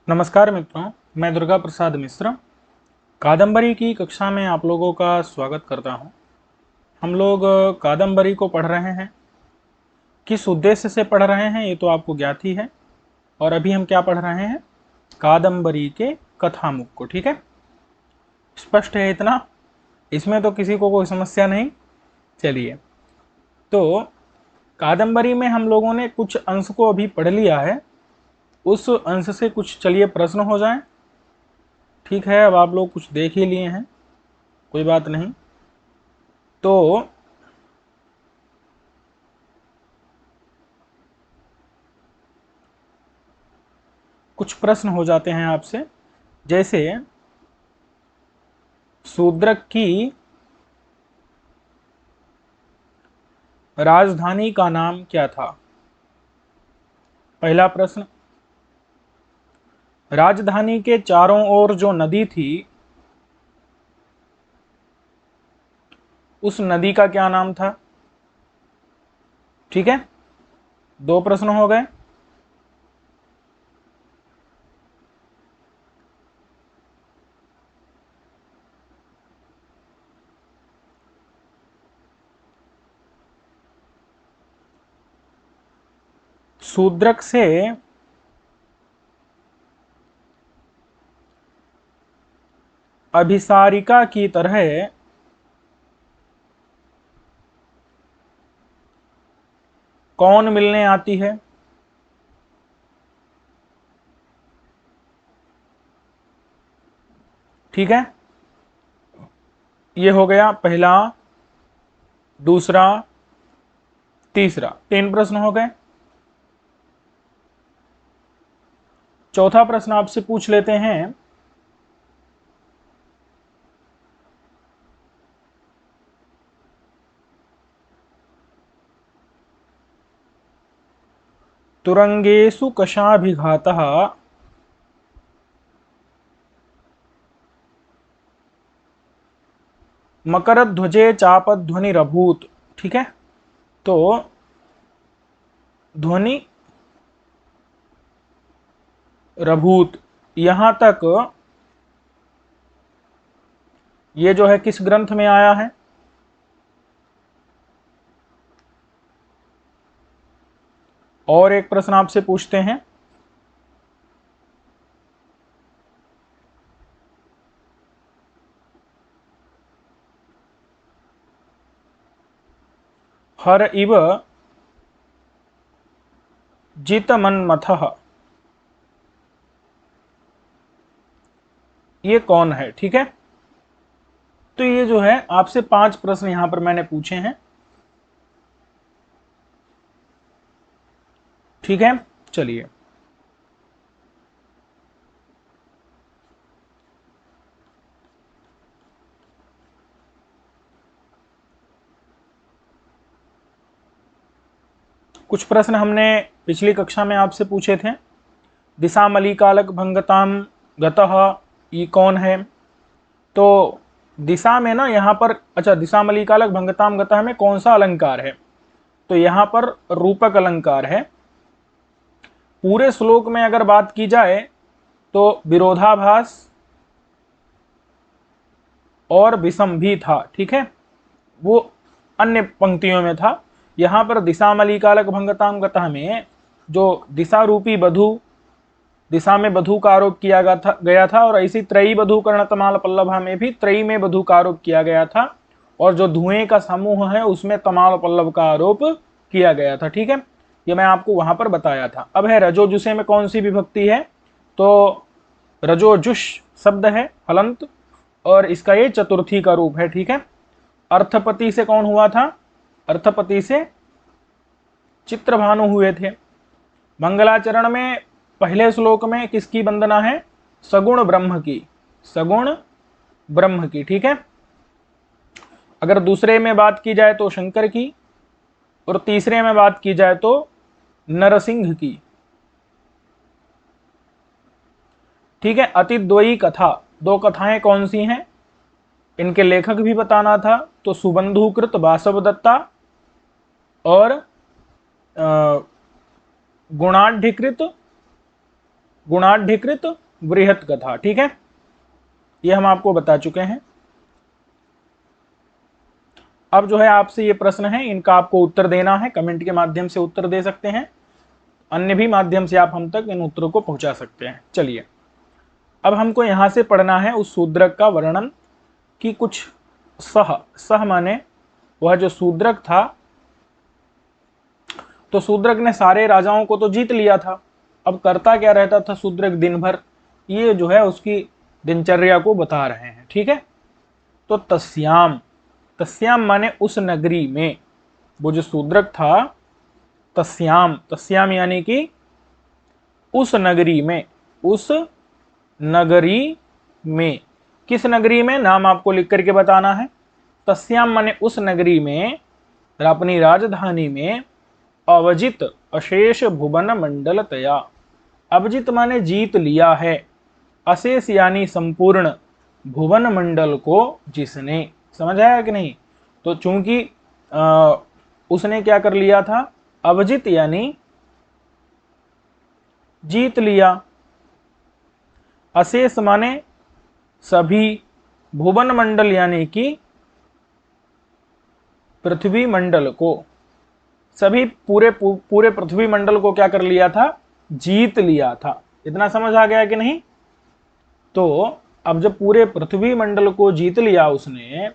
नमस्कार मित्रों, मैं दुर्गा प्रसाद मिश्र कादंबरी की कक्षा में आप लोगों का स्वागत करता हूं। हम लोग कादंबरी को पढ़ रहे हैं। किस उद्देश्य से पढ़ रहे हैं ये तो आपको ज्ञात ही है। और अभी हम क्या पढ़ रहे हैं? कादंबरी के कथामुख को। ठीक है, स्पष्ट है इतना? इसमें तो किसी को कोई समस्या नहीं। चलिए, तो कादंबरी में हम लोगों ने कुछ अंश को अभी पढ़ लिया है। उस अंश से कुछ चलिए प्रश्न हो जाएं। ठीक है, अब आप लोग कुछ देख ही लिए हैं, कोई बात नहीं। तो कुछ प्रश्न हो जाते हैं आपसे, जैसे शूद्रक की राजधानी का नाम क्या था? पहला प्रश्न, राजधानी के चारों ओर जो नदी थी उस नदी का क्या नाम था? ठीक है, दो प्रश्न हो गए। शूद्रक से अभिसारिका की तरह कौन मिलने आती है? ठीक है, ये हो गया पहला, दूसरा, तीसरा, तीन प्रश्न हो गए। चौथा प्रश्न आपसे पूछ लेते हैं। तुरंगेषु कशाभिघातः मकरध्वजे चापध्वनिरभूत। ठीक है, तो ध्वनि रभूत यहां तक ये जो है किस ग्रंथ में आया है? और एक प्रश्न आपसे पूछते हैं, हर इव जितमन्मथः, ये कौन है? ठीक है, तो ये जो है आपसे पांच प्रश्न यहां पर मैंने पूछे हैं। ठीक है, चलिए, कुछ प्रश्न हमने पिछली कक्षा में आपसे पूछे थे। दिशा मलिकालक भंगताम गतः, ये कौन है? तो दिशा में ना यहाँ पर, अच्छा, दिशा मलिकालक भंगताम गतः में कौन सा अलंकार है? तो यहाँ पर रूपक अलंकार है। पूरे श्लोक में अगर बात की जाए तो विरोधाभास और विषम भी था। ठीक है, वो अन्य पंक्तियों में था। यहां पर दिशा मलिकालक भंगताम गतः में जो दिशा रूपी बधु, दिशा में बधु का आरोप किया गया था और ऐसी त्रयी बधु कर्णतमाल पल्लभा में भी त्रयी में बधु का आरोप किया गया था। और जो धुएं का समूह है उसमें तमाल पल्लव का आरोप किया गया था। ठीक है, ये मैं आपको वहां पर बताया था। अब है रजोजुषे में कौन सी विभक्ति है? तो रजोजुष शब्द है हलंत, और इसका ये चतुर्थी का रूप है। ठीक है, अर्थपति से कौन हुआ था? अर्थपति से चित्रभानु हुए थे। मंगलाचरण में पहले श्लोक में किसकी वंदना है? सगुण ब्रह्म की, सगुण ब्रह्म की। ठीक है, अगर दूसरे में बात की जाए तो शंकर की, और तीसरे में बात की जाए तो नरसिंह की। ठीक है, अतिद्वयी कथा, दो कथाएं कौन सी हैं? इनके लेखक भी बताना था। तो सुबंधुकृत वासव दत्ता और गुणाढ़कृत गुणाढ़ीकृत बृहत कथा। ठीक है, ये हम आपको बता चुके हैं। अब जो है आपसे ये प्रश्न है, इनका आपको उत्तर देना है। कमेंट के माध्यम से उत्तर दे सकते हैं, अन्य भी माध्यम से आप हम तक इन उत्तरों को पहुंचा सकते हैं। चलिए, अब हमको यहां से पढ़ना है उस शूद्रक का वर्णन कि कुछ सह माने वह जो शूद्रक था, तो शूद्रक ने सारे राजाओं को तो जीत लिया था। अब करता क्या रहता था शूद्रक दिन भर, ये जो है उसकी दिनचर्या को बता रहे हैं। ठीक है, तो तस्याम, तस्याम माने उस नगरी में, वो जो शूद्रक था तस्याम, तस्याम यानी कि उस नगरी में, उस नगरी में, किस नगरी में, नाम आपको लिख करके बताना है। तस्याम माने उस नगरी में, अपनी राजधानी में, अवजित अशेष भुवन मंडल तया, अवजित माने जीत लिया है, अशेष यानी संपूर्ण, भुवन मंडल को जिसने, समझ आया कि नहीं। तो चूंकि उसने क्या कर लिया था, अवजित यानी जीत लिया, अशेष माने सभी, भुवन मंडल यानी कि पृथ्वी मंडल को, सभी पूरे पृथ्वी मंडल को क्या कर लिया था, जीत लिया था। इतना समझ आ गया कि नहीं। तो अब जब पूरे पृथ्वी मंडल को जीत लिया उसने,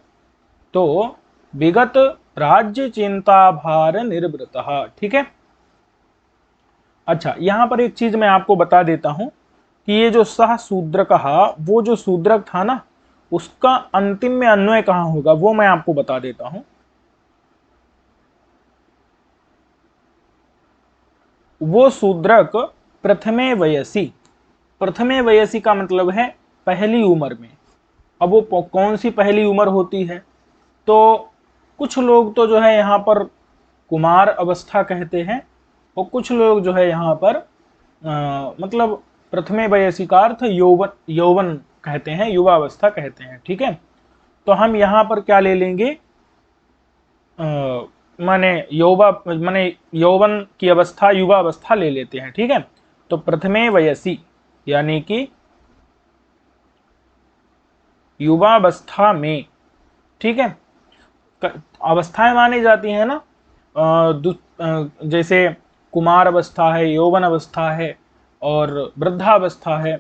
तो विगत राज्य चिंता भार निर्वृतः। ठीक है, अच्छा यहां पर एक चीज मैं आपको बता देता हूं कि ये जो सह शूद्रक, वो जो शूद्रक था ना, उसका अंतिम में अन्वय कहां होगा वो मैं आपको बता देता हूं। वो शूद्रक प्रथमे वयसी, प्रथमे वयसी का मतलब है पहली उम्र में। अब वो कौन सी पहली उम्र होती है, तो कुछ लोग तो जो है यहाँ पर कुमार अवस्था कहते हैं, और कुछ लोग जो है यहाँ पर मतलब प्रथमे वयसी का अर्थ यौवन, यौवन कहते हैं, युवा अवस्था कहते हैं। ठीक है, तो हम यहाँ पर क्या ले लेंगे, माने यौवन की अवस्था, युवा अवस्था ले लेते हैं। ठीक है, तो प्रथमे वयसी यानी कि युवावस्था में। ठीक है, अवस्थाएं मानी जाती हैं ना, जैसे कुमार अवस्था है, यौवन अवस्था है और वृद्धावस्था है।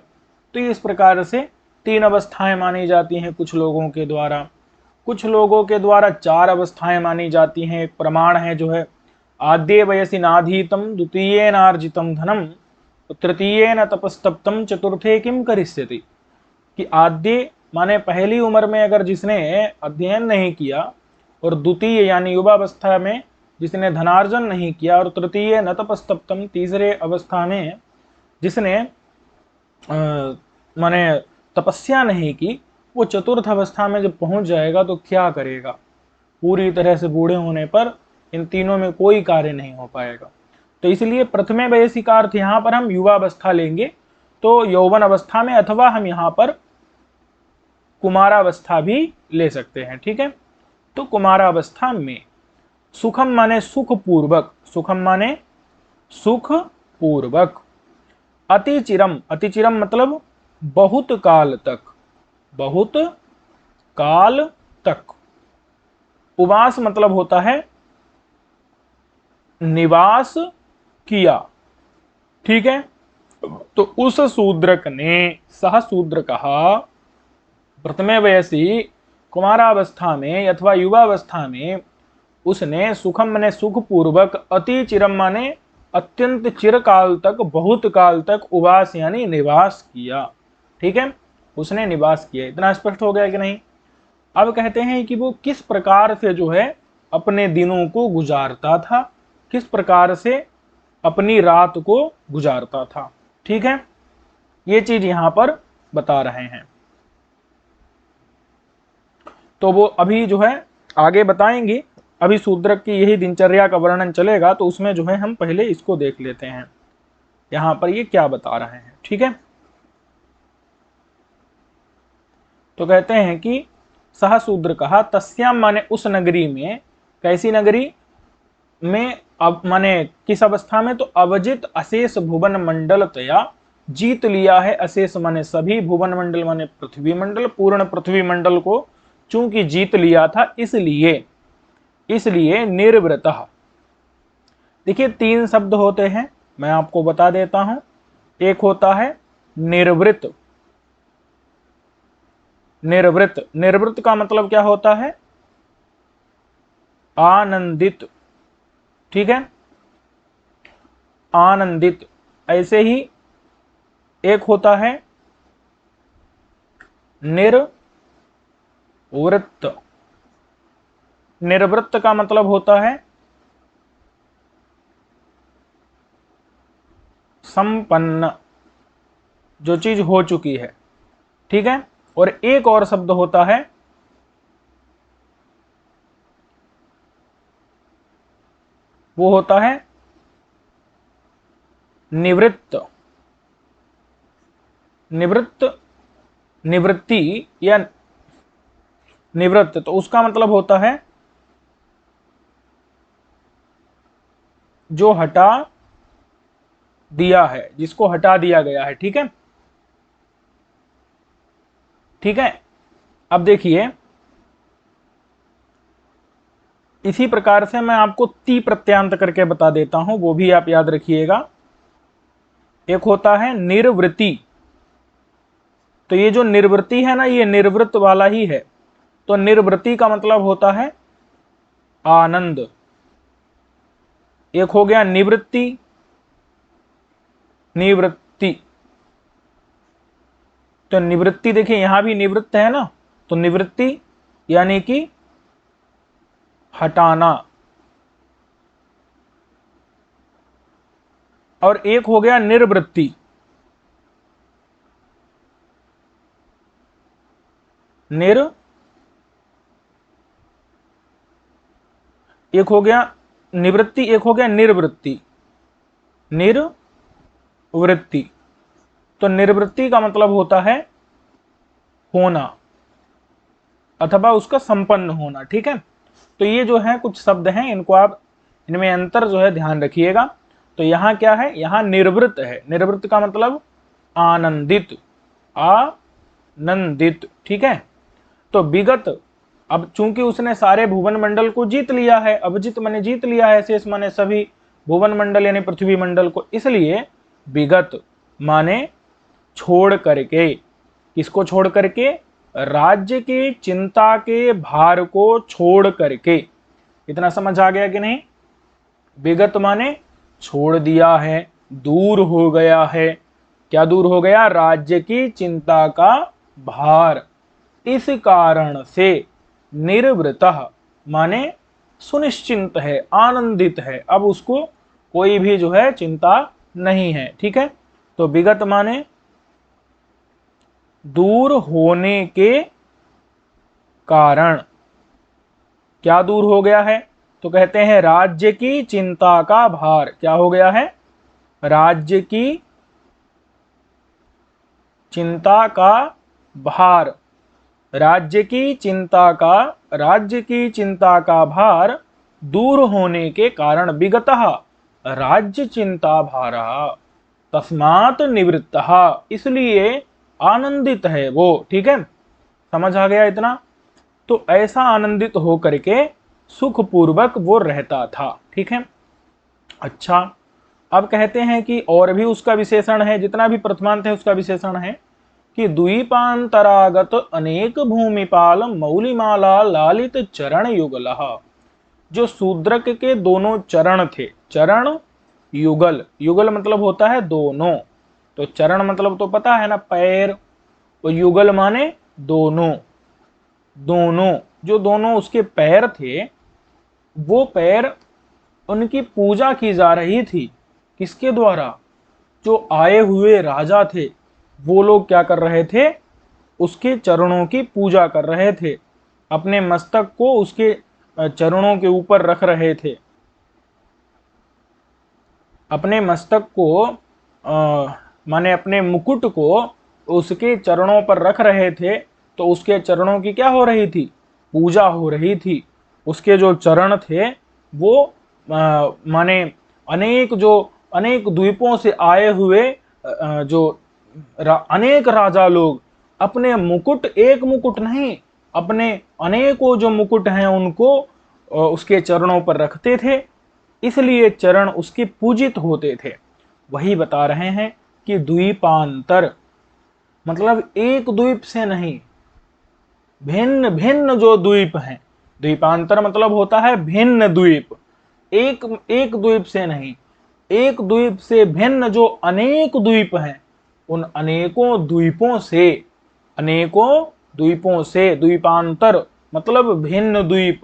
तो इस प्रकार से 3 अवस्थाएं मानी जाती हैं कुछ लोगों के द्वारा। कुछ लोगों के द्वारा 4 अवस्थाएं मानी जाती हैं। एक प्रमाण है जो है, आद्ये वयसि नाधीतम, द्वितीये नार्जितम धनम, तृतीये न तपस्तप्तम, चतुर्थे किम करिष्यति। कि आद्य माने पहली उम्र में अगर जिसने अध्ययन नहीं किया, और द्वितीय यानी युवावस्था में जिसने धनार्जन नहीं किया, और तृतीय न तपस्तप्तम तीसरे अवस्था में जिसने माने तपस्या नहीं की, वो चतुर्थ अवस्था में जब पहुंच जाएगा तो क्या करेगा, पूरी तरह से बूढ़े होने पर इन तीनों में कोई कार्य नहीं हो पाएगा। तो इसलिए प्रथमे वयसी का अर्थ यहाँ पर हम युवावस्था लेंगे, तो यौवन अवस्था में, अथवा हम यहाँ पर कुमारावस्था भी ले सकते हैं। ठीक है, तो कुमारावस्था में सुखम माने सुख पूर्वक, सुखम माने सुख पूर्वक, अतिचिरम, अतिचिरम मतलब बहुत काल तक, बहुत काल तक, उवास मतलब होता है निवास किया। ठीक है, तो उस शूद्रक ने, सह शूद्र कहा, प्रथमे वयसी कुमारावस्था में अथवा युवावस्था में उसने सुखम माने सुख पूर्वक, अति चिरम माने अत्यंत चिरकाल तक, बहुत काल तक, उवास यानी निवास किया। ठीक है, उसने निवास किया। इतना स्पष्ट हो गया कि नहीं। अब कहते हैं कि वो किस प्रकार से जो है अपने दिनों को गुजारता था, किस प्रकार से अपनी रात को गुजारता था। ठीक है, ये चीज यहां पर बता रहे हैं। तो वो अभी जो है आगे बताएंगे, अभी शूद्रक की यही दिनचर्या का वर्णन चलेगा, तो उसमें जो है हम पहले इसको देख लेते हैं, यहां पर ये क्या बता रहे हैं। ठीक है, तो कहते हैं कि सह शूद्र कहा, तस्याम माने उस नगरी में, कैसी नगरी में, अब माने किस अवस्था में, तो अवजित अशेष भुवन मंडल तया, जीत लिया है अशेष माने सभी, भुवन मंडल माने पृथ्वी मंडल, पूर्ण पृथ्वी मंडल को चूंकि जीत लिया था इसलिए निर्वृतः। देखिए 3 शब्द होते हैं, मैं आपको बता देता हूं। एक होता है निर्वृत। निर्वृत का मतलब क्या होता है? आनंदित। ठीक है, आनंदित। ऐसे ही एक होता है निर्वृत्त। निर्वृत्त का मतलब होता है संपन्न, जो चीज हो चुकी है। ठीक है, और एक और शब्द होता है वो होता है निवृत्त। निवृत्ति या निवृत्त, तो उसका मतलब होता है जो हटा दिया है, जिसको हटा दिया गया है। ठीक है, ठीक है। अब देखिए इसी प्रकार से मैं आपको ती प्रत्यांत करके बता देता हूं, वो भी आप याद रखिएगा। एक होता है निर्वृत्ति, तो ये जो निर्वृत्ति है ना, ये निर्वृत्त वाला ही है। तो निर्वृत्ति का मतलब होता है आनंद। एक हो गया निवृत्ति, निवृत्ति। तो निवृत्ति देखिए यहां भी निवृत्त है ना, तो निवृत्ति यानी कि हटाना। और एक हो गया निर्वृत्ति। एक हो गया निवृत्ति, एक हो गया निर्वृत्ति। निर्वृत्ति, तो निर्वृत्ति का मतलब होता है होना अथवा उसका संपन्न होना। ठीक है, तो ये जो है कुछ शब्द हैं, इनको आप इनमें अंतर जो है ध्यान रखिएगा। तो यहाँ क्या है? यहाँ निर्वृत्त है। निर्वृत्त का मतलब आनंदित, आनंदित। ठीक है, तो विगत, अब चूंकि उसने सारे भुवन मंडल को जीत लिया है, अभिजीत माने जीत लिया है, शेष माने सभी भुवन मंडल यानी पृथ्वी मंडल को, इसलिए विगत माने छोड़ करके। किसको छोड़ करके? राज्य की चिंता के भार को छोड़ करके। इतना समझ आ गया कि नहीं? विगत माने छोड़ दिया है, दूर हो गया है। क्या दूर हो गया? राज्य की चिंता का भार। इस कारण से निर्वृतः माने सुनिश्चिंत है, आनंदित है, अब उसको कोई भी जो है चिंता नहीं है। ठीक है, तो विगत माने दूर होने के कारण। क्या दूर हो गया है? तो कहते हैं राज्य की चिंता का भार। क्या हो गया है? राज्य की चिंता का भार। राज्य की चिंता का भार दूर होने के कारण विगतः राज्य चिंता भारा तस्मात् निवृत्तः, इसलिए आनंदित है वो। ठीक है, समझ आ गया इतना? तो ऐसा आनंदित हो करके सुखपूर्वक वो रहता था। ठीक है, अच्छा, अब कहते हैं कि और भी उसका विशेषण है, जितना भी प्रथमांत है उसका विशेषण है कि द्वीपांतरागत अनेक भूमिपाल मौलिमाला लालित चरण युगल। जो शूद्रक के दोनों चरण थे, चरण युगल, युगल मतलब होता है दोनों, तो चरण मतलब तो पता है ना, पैर, और युगल माने दोनों। दोनों, जो दोनों उसके पैर थे, वो पैर, उनकी पूजा की जा रही थी। किसके द्वारा? जो आए हुए राजा थे, वो लोग क्या कर रहे थे? उसके चरणों की पूजा कर रहे थे, अपने मस्तक को उसके चरणों के ऊपर रख रहे थे, अपने मस्तक को माने अपने मुकुट को उसके चरणों पर रख रहे थे। तो उसके चरणों की क्या हो रही थी? पूजा हो रही थी। उसके जो चरण थे वो माने अनेक द्वीपों से आए हुए जो अनेक राजा लोग अपने मुकुट, एक मुकुट नहीं, अपने अनेकों जो मुकुट हैं उनको उसके चरणों पर रखते थे, इसलिए चरण उसके पूजित होते थे। वही बता रहे हैं कि द्वीपांतर मतलब एक द्वीप से नहीं, भिन्न भिन्न जो द्वीप हैं, द्वीपांतर मतलब होता है भिन्न द्वीप, एक एक द्वीप से नहीं, एक द्वीप से भिन्न जो अनेक द्वीप हैं, उन अनेकों द्वीपों से, अनेकों द्वीपों से, द्वीपांतर मतलब भिन्न द्वीप,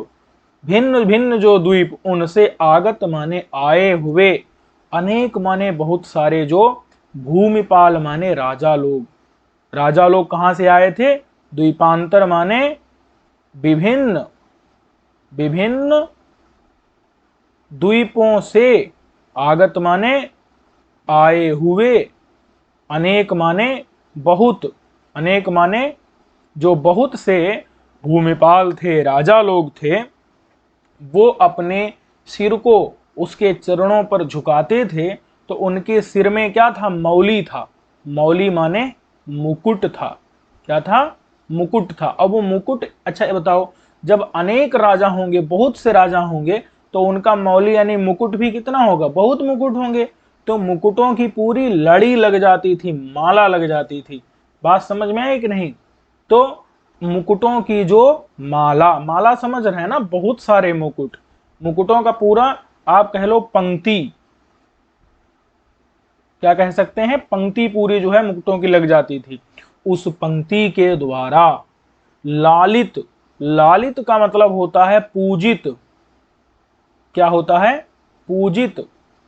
भिन्न भिन्न जो द्वीप, उनसे आगत माने आए हुए, अनेक माने बहुत सारे, जो भूमिपाल माने राजा लोग, राजा लोग कहां से आए थे, द्वीपांतर माने विभिन्न विभिन्न द्वीपों से, आगत माने आए हुए, अनेक माने बहुत, अनेक माने जो बहुत से भूमिपाल थे, राजा लोग थे, वो अपने सिर को उसके चरणों पर झुकाते थे, तो उनके सिर में क्या था, मौली था, मौली माने मुकुट था, क्या था, मुकुट था। अब वो मुकुट, अच्छा ये बताओ, जब अनेक राजा होंगे, बहुत से राजा होंगे, तो उनका मौली यानी मुकुट भी कितना होगा, बहुत मुकुट होंगे, तो मुकुटों की पूरी लड़ी लग जाती थी, माला लग जाती थी। बात समझ में आई कि नहीं? तो मुकुटों की जो माला, माला समझ रहे हैं ना, बहुत सारे मुकुट, मुकुटों का पूरा आप कह लो पंक्ति, क्या कह सकते हैं, पंक्ति पूरी जो है मुकुटों की लग जाती थी। उस पंक्ति के द्वारा लालित, लालित का मतलब होता है पूजित, क्या होता है, पूजित,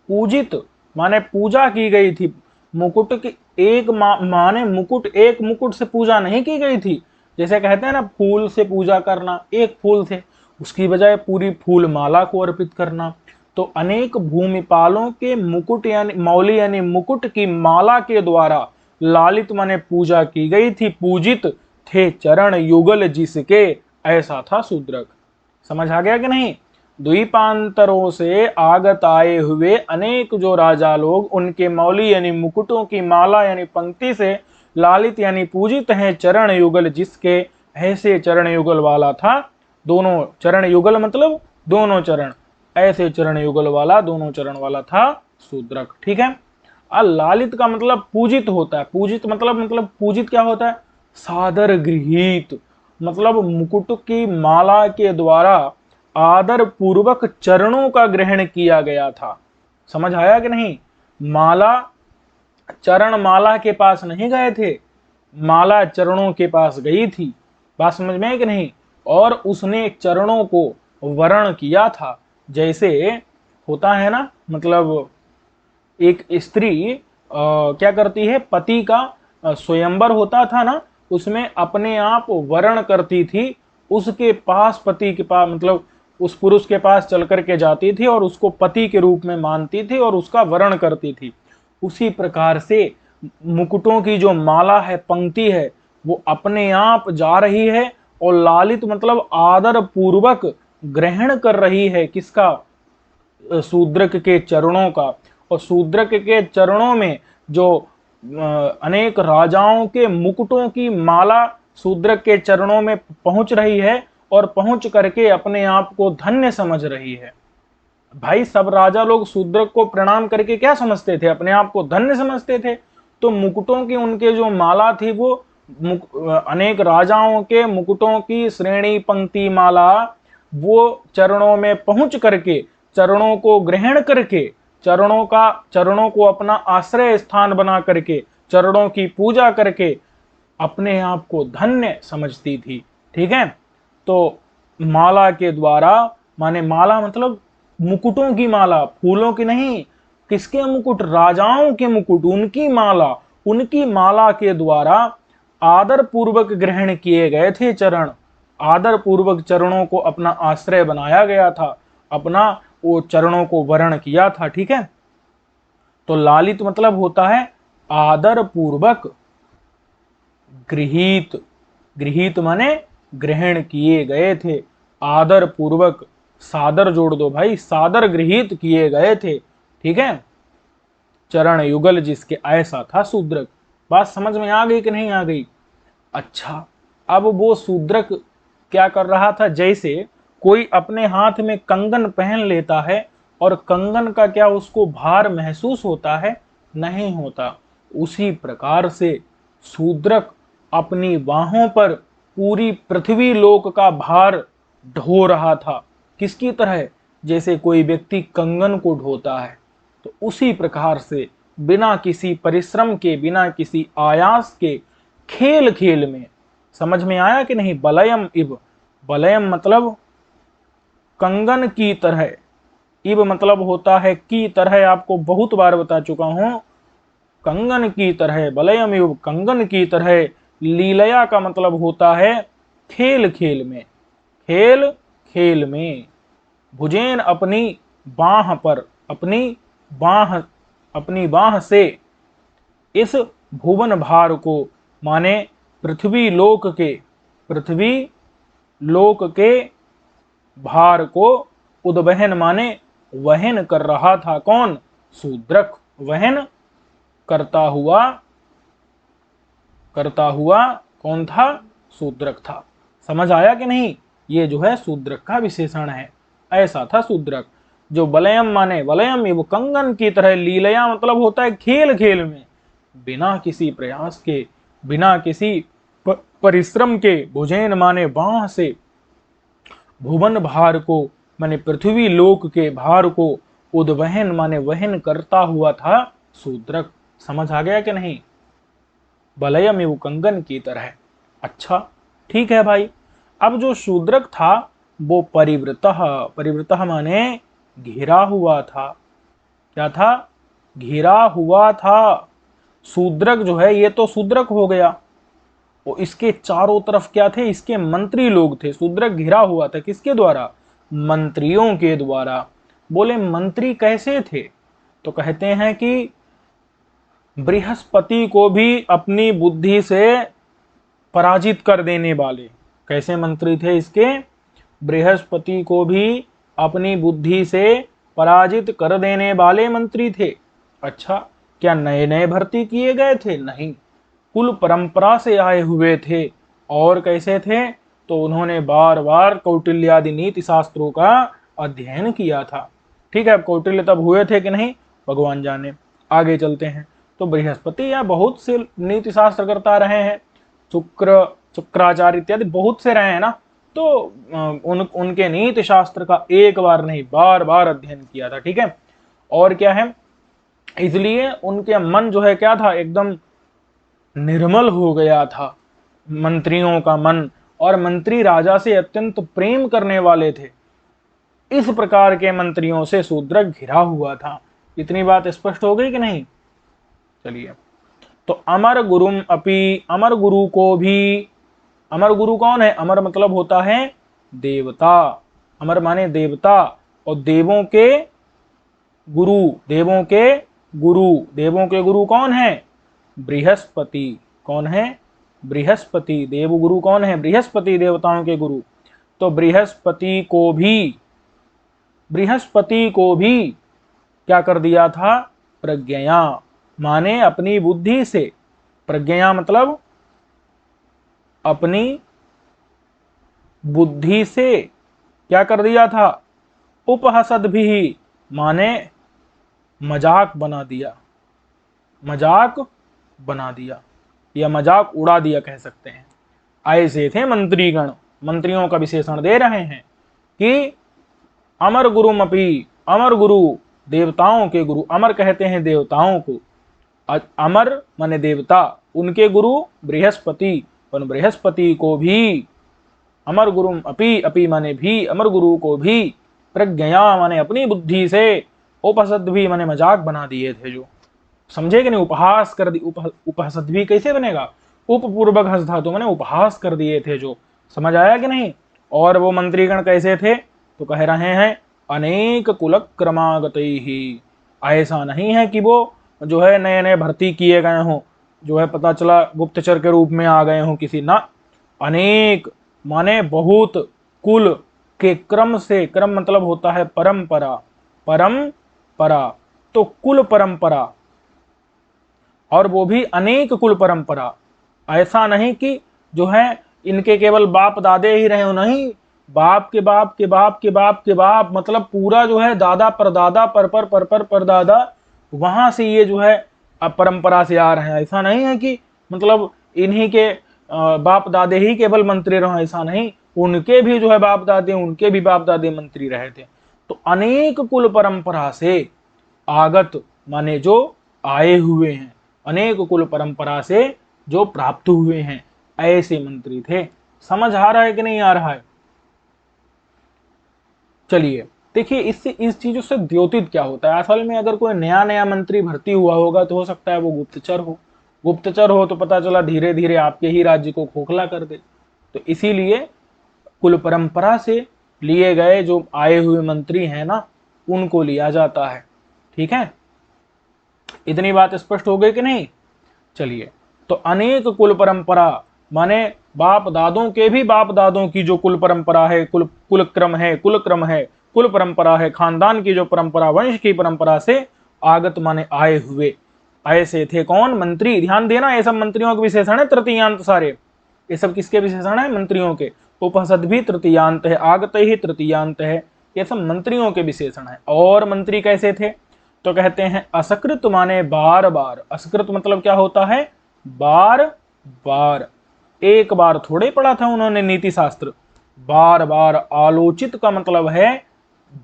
पूजित माने पूजा की गई थी। मुकुट की एक माने मुकुट, एक मुकुट से पूजा नहीं की गई थी, जैसे कहते हैं ना फूल से पूजा करना, एक फूल से, उसकी बजाय पूरी फूल माला को अर्पित करना। तो अनेक भूमिपालों के मुकुट यानी मौली यानी मुकुट की माला के द्वारा लालित माने पूजा की गई थी, पूजित थे चरण युगल जिसके, ऐसा था शूद्रक। समझ आ गया कि नहीं? द्वीपांतरों से आगत आए हुए अनेक जो राजा लोग, उनके मौली यानी मुकुटों की माला यानी पंक्ति से लालित यानी पूजित हैं चरण युगल जिसके, ऐसे चरण युगल वाला था, दोनों चरण युगल मतलब दोनों चरण, ऐसे चरण युगल वाला, दोनों चरण वाला था शूद्रक। ठीक है। लालित का मतलब पूजित होता है, पूजित मतलब पूजित क्या होता है, सादर गृहीत, मतलब मुकुट की माला के द्वारा आदर पूर्वक चरणों का ग्रहण किया गया था। समझ आया कि नहीं? माला, चरण माला के पास नहीं गए थे, माला चरणों के पास गई थी। बात समझ में है कि नहीं? और उसने चरणों को वरण किया था, जैसे होता है ना, मतलब एक स्त्री क्या करती है, पति का स्वयंवर होता था ना, उसमें अपने आप वरण करती थी, उसके पास, पति के पास मतलब उस पुरुष के पास चल करके जाती थी और उसको पति के रूप में मानती थी और उसका वरण करती थी। उसी प्रकार से मुकुटों की जो माला है, पंक्ति है, वो अपने आप जा रही है और लालित मतलब आदर पूर्वक ग्रहण कर रही है, किसका, शूद्रक के चरणों का। और शूद्रक के चरणों में जो अनेक राजाओं के मुकुटों की माला शूद्रक के चरणों में पहुंच रही है और पहुंच करके अपने आप को धन्य समझ रही है। भाई सब राजा लोग शूद्रक को प्रणाम करके क्या समझते थे, अपने आप को धन्य समझते थे। तो मुकुटों की उनके जो माला थी, वो अनेक राजाओं के मुकुटों की श्रेणी पंक्ति माला, वो चरणों में पहुंच करके, चरणों को ग्रहण करके, चरणों को अपना आश्रय स्थान बना करके, चरणों की पूजा करके अपने आप को धन्य समझती थी। ठीक है। तो माला के द्वारा, माने माला मतलब मुकुटों की माला, फूलों की नहीं, किसके मुकुट, राजाओं के मुकुट, उनकी माला, उनकी माला के द्वारा आदर पूर्वक ग्रहण किए गए थे चरण, आदर पूर्वक चरणों को अपना आश्रय बनाया गया था, अपना वो चरणों को वरण किया था। ठीक है। तो लालित मतलब होता है आदर पूर्वक गृहीत, गृहीत माने ग्रहण किए गए थे, आदर पूर्वक, सादर जोड़ दो भाई, सादर गृहीत किए गए थे। ठीक है। चरण युगल जिसके ऐसा था शूद्रक। बात समझ में आ गई कि नहीं आ गई? अच्छा, अब वो शूद्रक क्या कर रहा था, जैसे कोई अपने हाथ में कंगन पहन लेता है और कंगन का क्या उसको भार महसूस होता है? नहीं होता। उसी प्रकार से शूद्रक अपनी बाहों पर पूरी पृथ्वी लोक का भार ढो रहा था। किसकी तरह? जैसे कोई व्यक्ति कंगन को ढोता है। तो उसी प्रकार से बिना किसी परिश्रम के, बिना किसी आयास के, खेल खेल में, समझ में आया कि नहीं? बलयम इव, बलयम मतलब कंगन की तरह, इव मतलब होता है की तरह, आपको बहुत बार बता चुका हूं, कंगन की तरह, बलयम इव कंगन की तरह। लीलया का मतलब होता है खेल खेल में, खेल खेल में। भुजेन अपनी बाह पर, बाह अपनी बाह से इस भुवन भार को, माने पृथ्वी लोक के भार को, उद्वहन माने वहन कर रहा था। कौन? शूद्रक। वहन करता हुआ कौन था? शूद्रक था। समझ आया कि नहीं? ये जो है शूद्रक का विशेषण है। ऐसा था शूद्रक। जो बलयम माने, बलयम ये वो कंगन की तरह, लीलया मतलब होता है खेल खेल में, बिना किसी प्रयास के, बिना किसी परिश्रम के, भुजेन माने बाह से, भुवन भार को माने पृथ्वी लोक के भार को, उद्वहन माने वहन करता हुआ था शूद्रक। समझ आ गया कि नहीं? बलयम एवं कंगन की तरह। अच्छा, ठीक है भाई। अब जो शूद्रक था वो परिवृतः, परिवृतः माने घिरा हुआ था। क्या था? घिरा हुआ था। शूद्रक जो है ये तो शूद्रक हो गया, वो इसके चारों तरफ क्या थे? इसके मंत्री लोग थे। शूद्रक घिरा हुआ था किसके द्वारा? मंत्रियों के द्वारा। बोले मंत्री कैसे थे? तो कहते हैं कि बृहस्पति को भी अपनी बुद्धि से पराजित कर देने वाले। कैसे मंत्री थे इसके? बृहस्पति को भी अपनी बुद्धि से पराजित कर देने वाले मंत्री थे। अच्छा, क्या नए नए भर्ती किए गए थे? नहीं, कुल परंपरा से आए हुए थे। और कैसे थे? तो उन्होंने बार बार कौटिल्यादि नीति शास्त्रों का अध्ययन किया था। ठीक है, अब कौटिल्य तब हुए थे कि नहीं, भगवान जाने। आगे चलते हैं। तो बृहस्पति या बहुत से नीति शास्त्र करता रहे हैं, शुक्राचार्य इत्यादि बहुत से रहे हैं ना। तो उनके नीति शास्त्र का एक बार नहीं बार बार अध्ययन किया था। ठीक है, और क्या है, इसलिए उनके मन जो है क्या था? एकदम निर्मल हो गया था मंत्रियों का मन, और मंत्री राजा से अत्यंत प्रेम करने वाले थे। इस प्रकार के मंत्रियों से शूद्रक घिरा हुआ था। इतनी बात स्पष्ट हो गई कि नहीं? चलिए, तो अमर गुरुम अपि, अमर गुरु को भी, अमर गुरु कौन है? अमर मतलब होता है देवता। अमर माने देवता, और देवों के गुरु, देवों के गुरु, देवों के गुरु कौन है? बृहस्पति। कौन है? बृहस्पति। देवगुरु कौन है? बृहस्पति, देवताओं के गुरु। तो बृहस्पति को भी क्या कर दिया था? प्रज्ञया माने अपनी बुद्धि से, प्रज्ञया मतलब अपनी बुद्धि से क्या कर दिया था? उपहसद भी माने मजाक बना दिया, मजाक बना दिया या मजाक उड़ा दिया कह सकते हैं। ऐसे थे मंत्रीगण। मंत्रियों का विशेषण दे रहे हैं कि अमर गुरुमपि, अमर गुरु देवताओं के गुरु, अमर कहते हैं देवताओं को, अमर माने देवता, उनके गुरु बृहस्पति, और बृहस्पति को भी, अमर गुरुम अपि, अपि माने भी, अमर गुरु को भी, प्रज्ञया माने अपनी बुद्धि से, उपहसद भी माने मजाक बना दिए थे। जो समझे कि नहीं? उपहास कर दी। उपहसद भी कैसे बनेगा? उपपूर्वक हस धातु माने उपहास कर दिए थे। जो समझ आया कि नहीं? और वो मंत्रीगण कैसे थे? तो कह रहे हैं अनेक कुल क्रमागत ही। ऐसा नहीं है कि वो जो है नए नए भर्ती किए गए हों, जो है पता चला गुप्तचर के रूप में आ गए हों किसी ना। अनेक माने बहुत, कुल के क्रम से, क्रम मतलब होता है परंपरा, परंपरा, तो कुल परंपरा, और वो भी अनेक कुल परंपरा। ऐसा नहीं कि जो है इनके केवल बाप दादे ही रहे हो, नहीं, बाप के बाप के बाप के बाप के बाप, मतलब पूरा जो है दादा परदादा पर परदादा, वहां से ये जो है अब परंपरा से आ रहे हैं। ऐसा नहीं है कि मतलब इन्हीं के बाप दादे ही केवल मंत्री रहे, ऐसा नहीं, उनके भी जो है बाप दादे, उनके भी बाप दादे मंत्री रहे थे। तो अनेक कुल परंपरा से आगत माने जो आए हुए हैं, अनेक कुल परंपरा से जो प्राप्त हुए हैं, ऐसे मंत्री थे। समझ आ रहा है कि नहीं आ रहा है? चलिए देखिए, इससे इस चीजों से द्योतित क्या होता है। असल में अगर कोई नया नया मंत्री भर्ती हुआ होगा तो हो सकता है वो गुप्तचर हो। गुप्तचर हो तो पता चला धीरे धीरे आपके ही राज्य को खोखला कर दे। तो इसीलिए कुल परंपरा से लिए गए जो आए हुए मंत्री हैं ना, उनको लिया जाता है। ठीक है, इतनी बात स्पष्ट हो गई कि नहीं? चलिए, तो अनेक कुल परंपरा माने बाप दादों के भी बाप दादों की जो कुल परंपरा है, कुल क्रम है, कुल परंपरा है, खानदान की जो परंपरा, वंश की परंपरा से आगत माने आए हुए, ऐसे थे कौन? मंत्री। ध्यान देना, ये सब मंत्रियों के विशेषण है, तृतीयांत सारे। ये सब किसके विशेषण है? मंत्रियों के। उपसद भी तृतीयांत है, आगत ही तृतीयांत है, ये सब मंत्रियों के विशेषण है। और मंत्री कैसे थे? तो कहते हैं असकृत माने बार बार। असकृत मतलब क्या होता है? बार बार। एक बार थोड़े पढ़ा था उन्होंने नीति शास्त्र, बार बार। आलोचित का मतलब है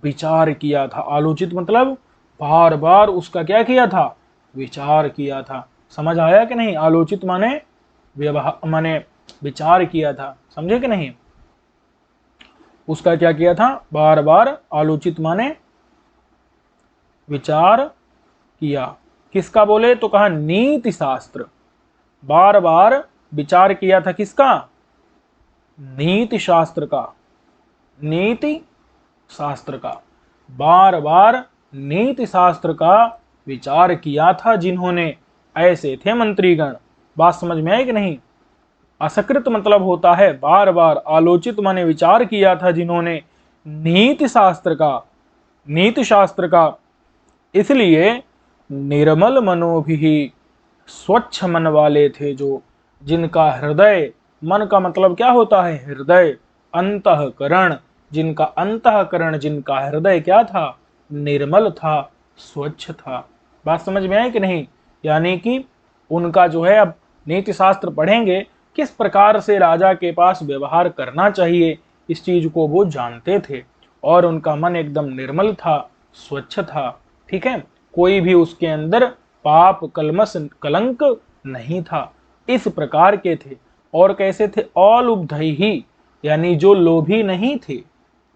विचार किया था। आलोचित मतलब बार बार उसका क्या किया था? विचार किया था। समझ आया कि नहीं? आलोचित माने व्यवहार माने विचार किया था। समझे कि नहीं? उसका क्या किया था? बार बार। आलोचित माने विचार किया। किसका बोले तो कहा नीति शास्त्र। बार बार विचार किया था किसका? नीति शास्त्र का। नीति शास्त्र का बार बार नीति शास्त्र का विचार किया था जिन्होंने, ऐसे थे मंत्रीगण। बात समझ में आई कि नहीं? असकृत मतलब होता है बार बार, आलोचित माने विचार किया था जिन्होंने नीति शास्त्र का, नीति शास्त्र का। इसलिए निर्मल मनोभी, स्वच्छ मन वाले थे जो, जिनका हृदय, मन का मतलब क्या होता है? हृदय। अंतःकरण, जिनका अंतःकरण, जिनका हृदय क्या था? निर्मल था, स्वच्छ था। बात समझ में आई कि नहीं? यानी कि उनका जो है, अब नीति शास्त्र पढ़ेंगे किस प्रकार से राजा के पास व्यवहार करना चाहिए, इस चीज को वो जानते थे। और उनका मन एकदम निर्मल था, स्वच्छ था। ठीक है, कोई भी उसके अंदर पाप कलमस कलंक नहीं था। इस प्रकार के थे। और कैसे थे? अलुब्धैहि, यानी जो लोभी नहीं थे,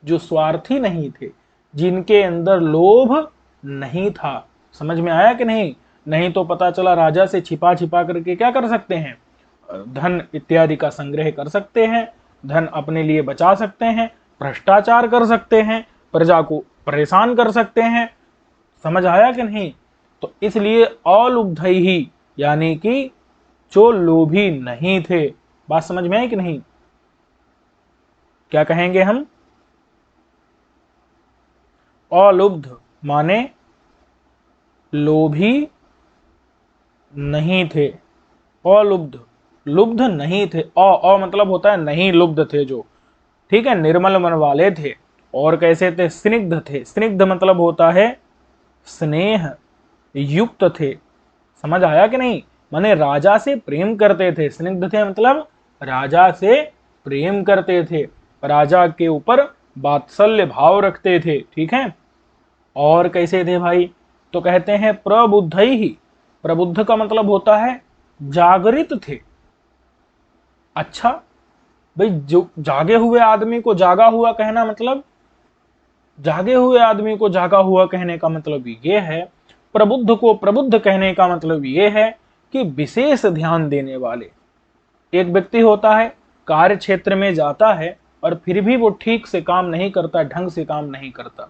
जो स्वार्थी नहीं थे, जिनके अंदर लोभ नहीं था। समझ में आया कि नहीं? नहीं तो पता चला राजा से छिपा छिपा करके क्या कर सकते हैं? धन इत्यादि का संग्रह कर सकते हैं, धन अपने लिए बचा सकते हैं, भ्रष्टाचार कर सकते हैं, प्रजा को परेशान कर सकते हैं। समझ आया कि नहीं? तो इसलिए अलुब्धैहि, यानी कि जो लोभी नहीं थे। बात समझ में आई कि नहीं? क्या कहेंगे हम? अलुब्ध माने लोभी नहीं थे। अलुब्ध, लुब्ध नहीं थे। अ मतलब होता है नहीं, लुब्ध थे जो। ठीक है, निर्मल मन वाले थे। और कैसे थे? स्निग्ध थे। स्निग्ध मतलब होता है स्नेह युक्त थे। समझ आया कि नहीं? माने राजा से प्रेम करते थे। स्निग्ध थे मतलब राजा से प्रेम करते थे, राजा के ऊपर वात्सल्य भाव रखते थे। ठीक है, और कैसे थे भाई? तो कहते हैं प्रबुद्ध ही। प्रबुद्ध का मतलब होता है जागृत थे। अच्छा भाई, जो जागे हुए आदमी को जागा हुआ कहना मतलब, जागे हुए आदमी को जागा हुआ कहने का मतलब ये है, प्रबुद्ध को प्रबुद्ध कहने का मतलब ये है कि विशेष ध्यान देने वाले। एक व्यक्ति होता है, कार्य क्षेत्र में जाता है और फिर भी वो ठीक से काम नहीं करता, ढंग से काम नहीं करता,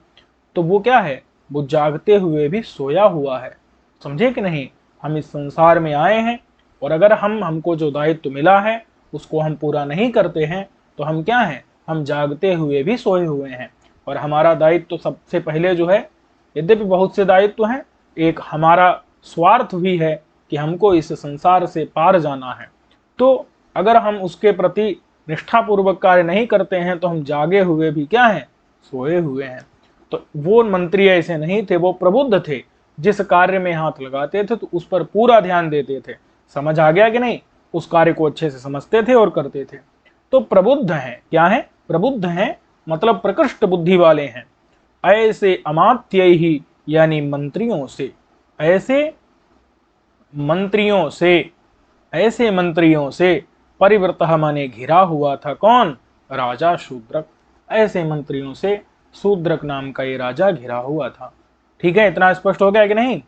तो वो क्या है? वो जागते हुए भी सोया हुआ है। समझे कि नहीं? हम इस संसार में आए हैं और अगर हमको जो दायित्व मिला है उसको हम पूरा नहीं करते हैं तो हम क्या हैं? हम जागते हुए भी सोए हुए हैं। और हमारा दायित्व तो सबसे पहले जो है, यद्यपि बहुत से दायित्व हैं, एक हमारा स्वार्थ भी है कि हमको इस संसार से पार जाना है, तो अगर हम उसके प्रति निष्ठापूर्वक कार्य नहीं करते हैं तो हम जागे हुए भी क्या हैं, सोए हुए हैं। तो वो मंत्री ऐसे नहीं थे, वो प्रबुद्ध थे, जिस कार्य में हाथ लगाते थे तो उस पर पूरा ध्यान देते थे। समझ आ गया कि नहीं, उस कार्य को अच्छे से समझते थे और करते थे। तो प्रबुद्ध हैं, क्या है, प्रबुद्ध हैं, मतलब प्रकृष्ट बुद्धि वाले हैं। ऐसे अमात्य ही यानी मंत्रियों से, ऐसे मंत्रियों से, ऐसे मंत्रियों से परिवृतः माने घिरा हुआ था कौन, राजा शूद्रक। ऐसे मंत्रियों से शूद्रक नाम का ये राजा घिरा हुआ था। ठीक है, इतना स्पष्ट हो गया कि नहीं।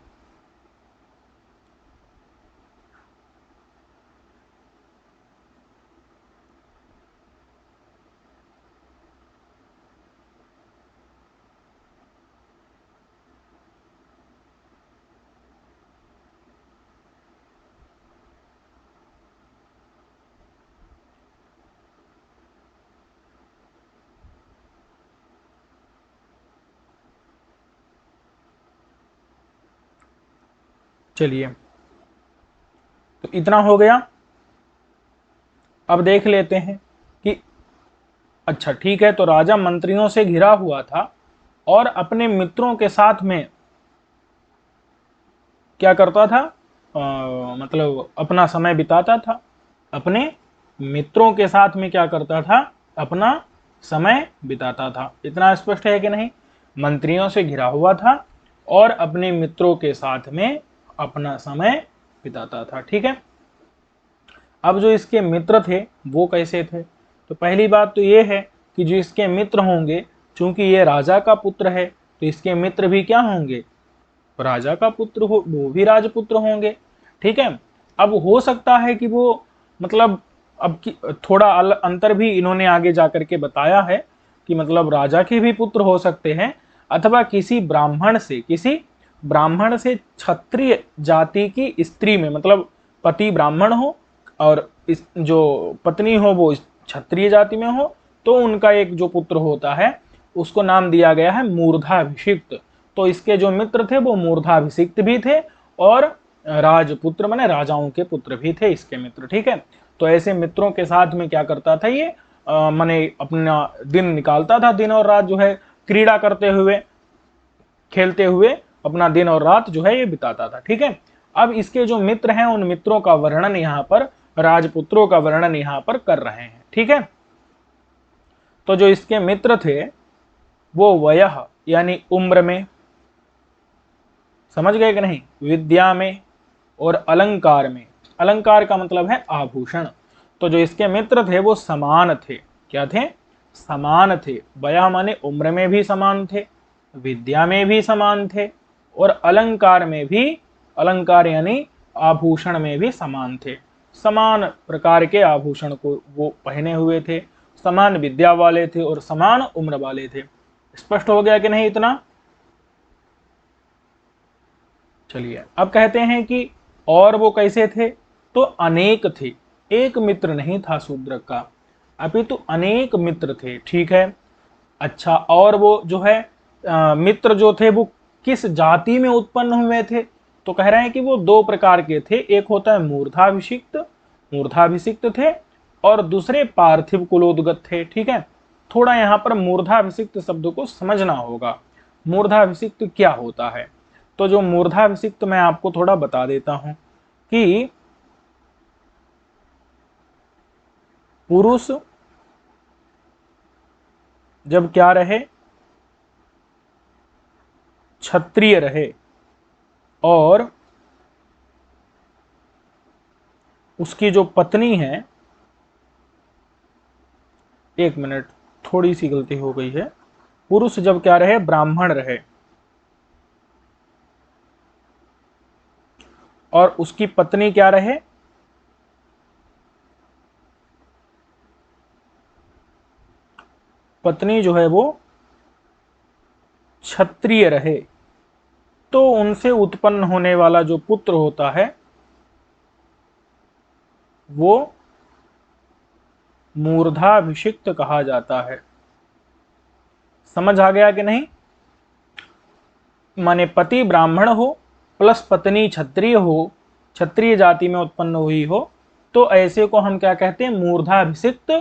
चलिए, तो इतना हो गया। अब देख लेते हैं कि अच्छा ठीक है, तो राजा मंत्रियों से घिरा हुआ था और अपने मित्रों के साथ में क्या करता था, मतलब अपना समय बिताता था। अपने मित्रों के साथ में क्या करता था, अपना समय बिताता था। इतना स्पष्ट है कि नहीं। मंत्रियों से घिरा हुआ था और अपने मित्रों के साथ में अपना समय बिताता था। ठीक है, अब जो इसके मित्र थे वो कैसे थे, तो पहली बात तो ये है कि जो इसके मित्र होंगे, चूंकि ये राजा का पुत्र है तो इसके मित्र भी क्या होंगे, राजा का पुत्र हो, वो भी राजपुत्र होंगे। ठीक है, अब हो सकता है कि वो मतलब अब की थोड़ा अंतर भी इन्होंने आगे जाकर के बताया है कि मतलब राजा के भी पुत्र हो सकते हैं, अथवा किसी ब्राह्मण से, किसी ब्राह्मण से क्षत्रिय जाति की स्त्री में, मतलब पति ब्राह्मण हो और इस जो पत्नी हो वो क्षत्रिय जाति में हो, तो उनका एक जो पुत्र होता है उसको नाम दिया गया है मूर्धाभिषिक्त। तो इसके जो मित्र थे वो मूर्धाभिषिक्त भी थे और राजपुत्र माने राजाओं के पुत्र भी थे इसके मित्र। ठीक है, तो ऐसे मित्रों के साथ में क्या करता था ये, माने अपना दिन निकालता था, दिन और रात जो है क्रीड़ा करते हुए, खेलते हुए अपना दिन और रात जो है ये बिताता था। ठीक है, अब इसके जो मित्र हैं उन मित्रों का वर्णन यहाँ पर, राजपुत्रों का वर्णन यहाँ पर कर रहे हैं। ठीक है, तो जो इसके मित्र थे वो वयः यानी उम्र में, समझ गए कि नहीं, विद्या में और अलंकार में। अलंकार का मतलब है आभूषण। तो जो इसके मित्र थे वो समान थे, क्या थे, समान थे। वया माने उम्र में भी समान थे, विद्या में भी समान थे और अलंकार में भी, अलंकार यानी आभूषण में भी समान थे। समान प्रकार के आभूषण को वो पहने हुए थे, समान विद्या वाले थे और समान उम्र वाले थे। स्पष्ट हो गया कि नहीं इतना। चलिए, अब कहते हैं कि और वो कैसे थे, तो अनेक थे, एक मित्र नहीं था शूद्रक का, अपितु अनेक मित्र थे। ठीक है, अच्छा, और वो जो है मित्र जो थे वो किस जाति में उत्पन्न हुए थे, तो कह रहे हैं कि वो दो प्रकार के थे। एक होता है मूर्धाभिषिक्त, मूर्धाभिषिक्त थे, और दूसरे पार्थिव कुलोद्गत थे। ठीक है, थोड़ा यहाँ पर मूर्धाभिषिक्त शब्द को समझना होगा, मूर्धाभिषिक्त क्या होता है। तो जो मूर्धाभिषिक्त मैं आपको थोड़ा बता देता हूं कि पुरुष जब क्या रहे, क्षत्रिय रहे और उसकी जो पत्नी है, एक मिनट थोड़ी सी गलती हो गई है, पुरुष जब क्या रहे, ब्राह्मण रहे और उसकी पत्नी क्या रहे, पत्नी जो है वो क्षत्रिय रहे, तो उनसे उत्पन्न होने वाला जो पुत्र होता है वो मूर्धाभिषिक्त कहा जाता है। समझ आ गया कि नहीं। माने पति ब्राह्मण हो प्लस पत्नी क्षत्रिय हो क्षत्रिय जाति में उत्पन्न हुई हो, तो ऐसे को हम क्या कहते हैं, मूर्धाभिषिक्त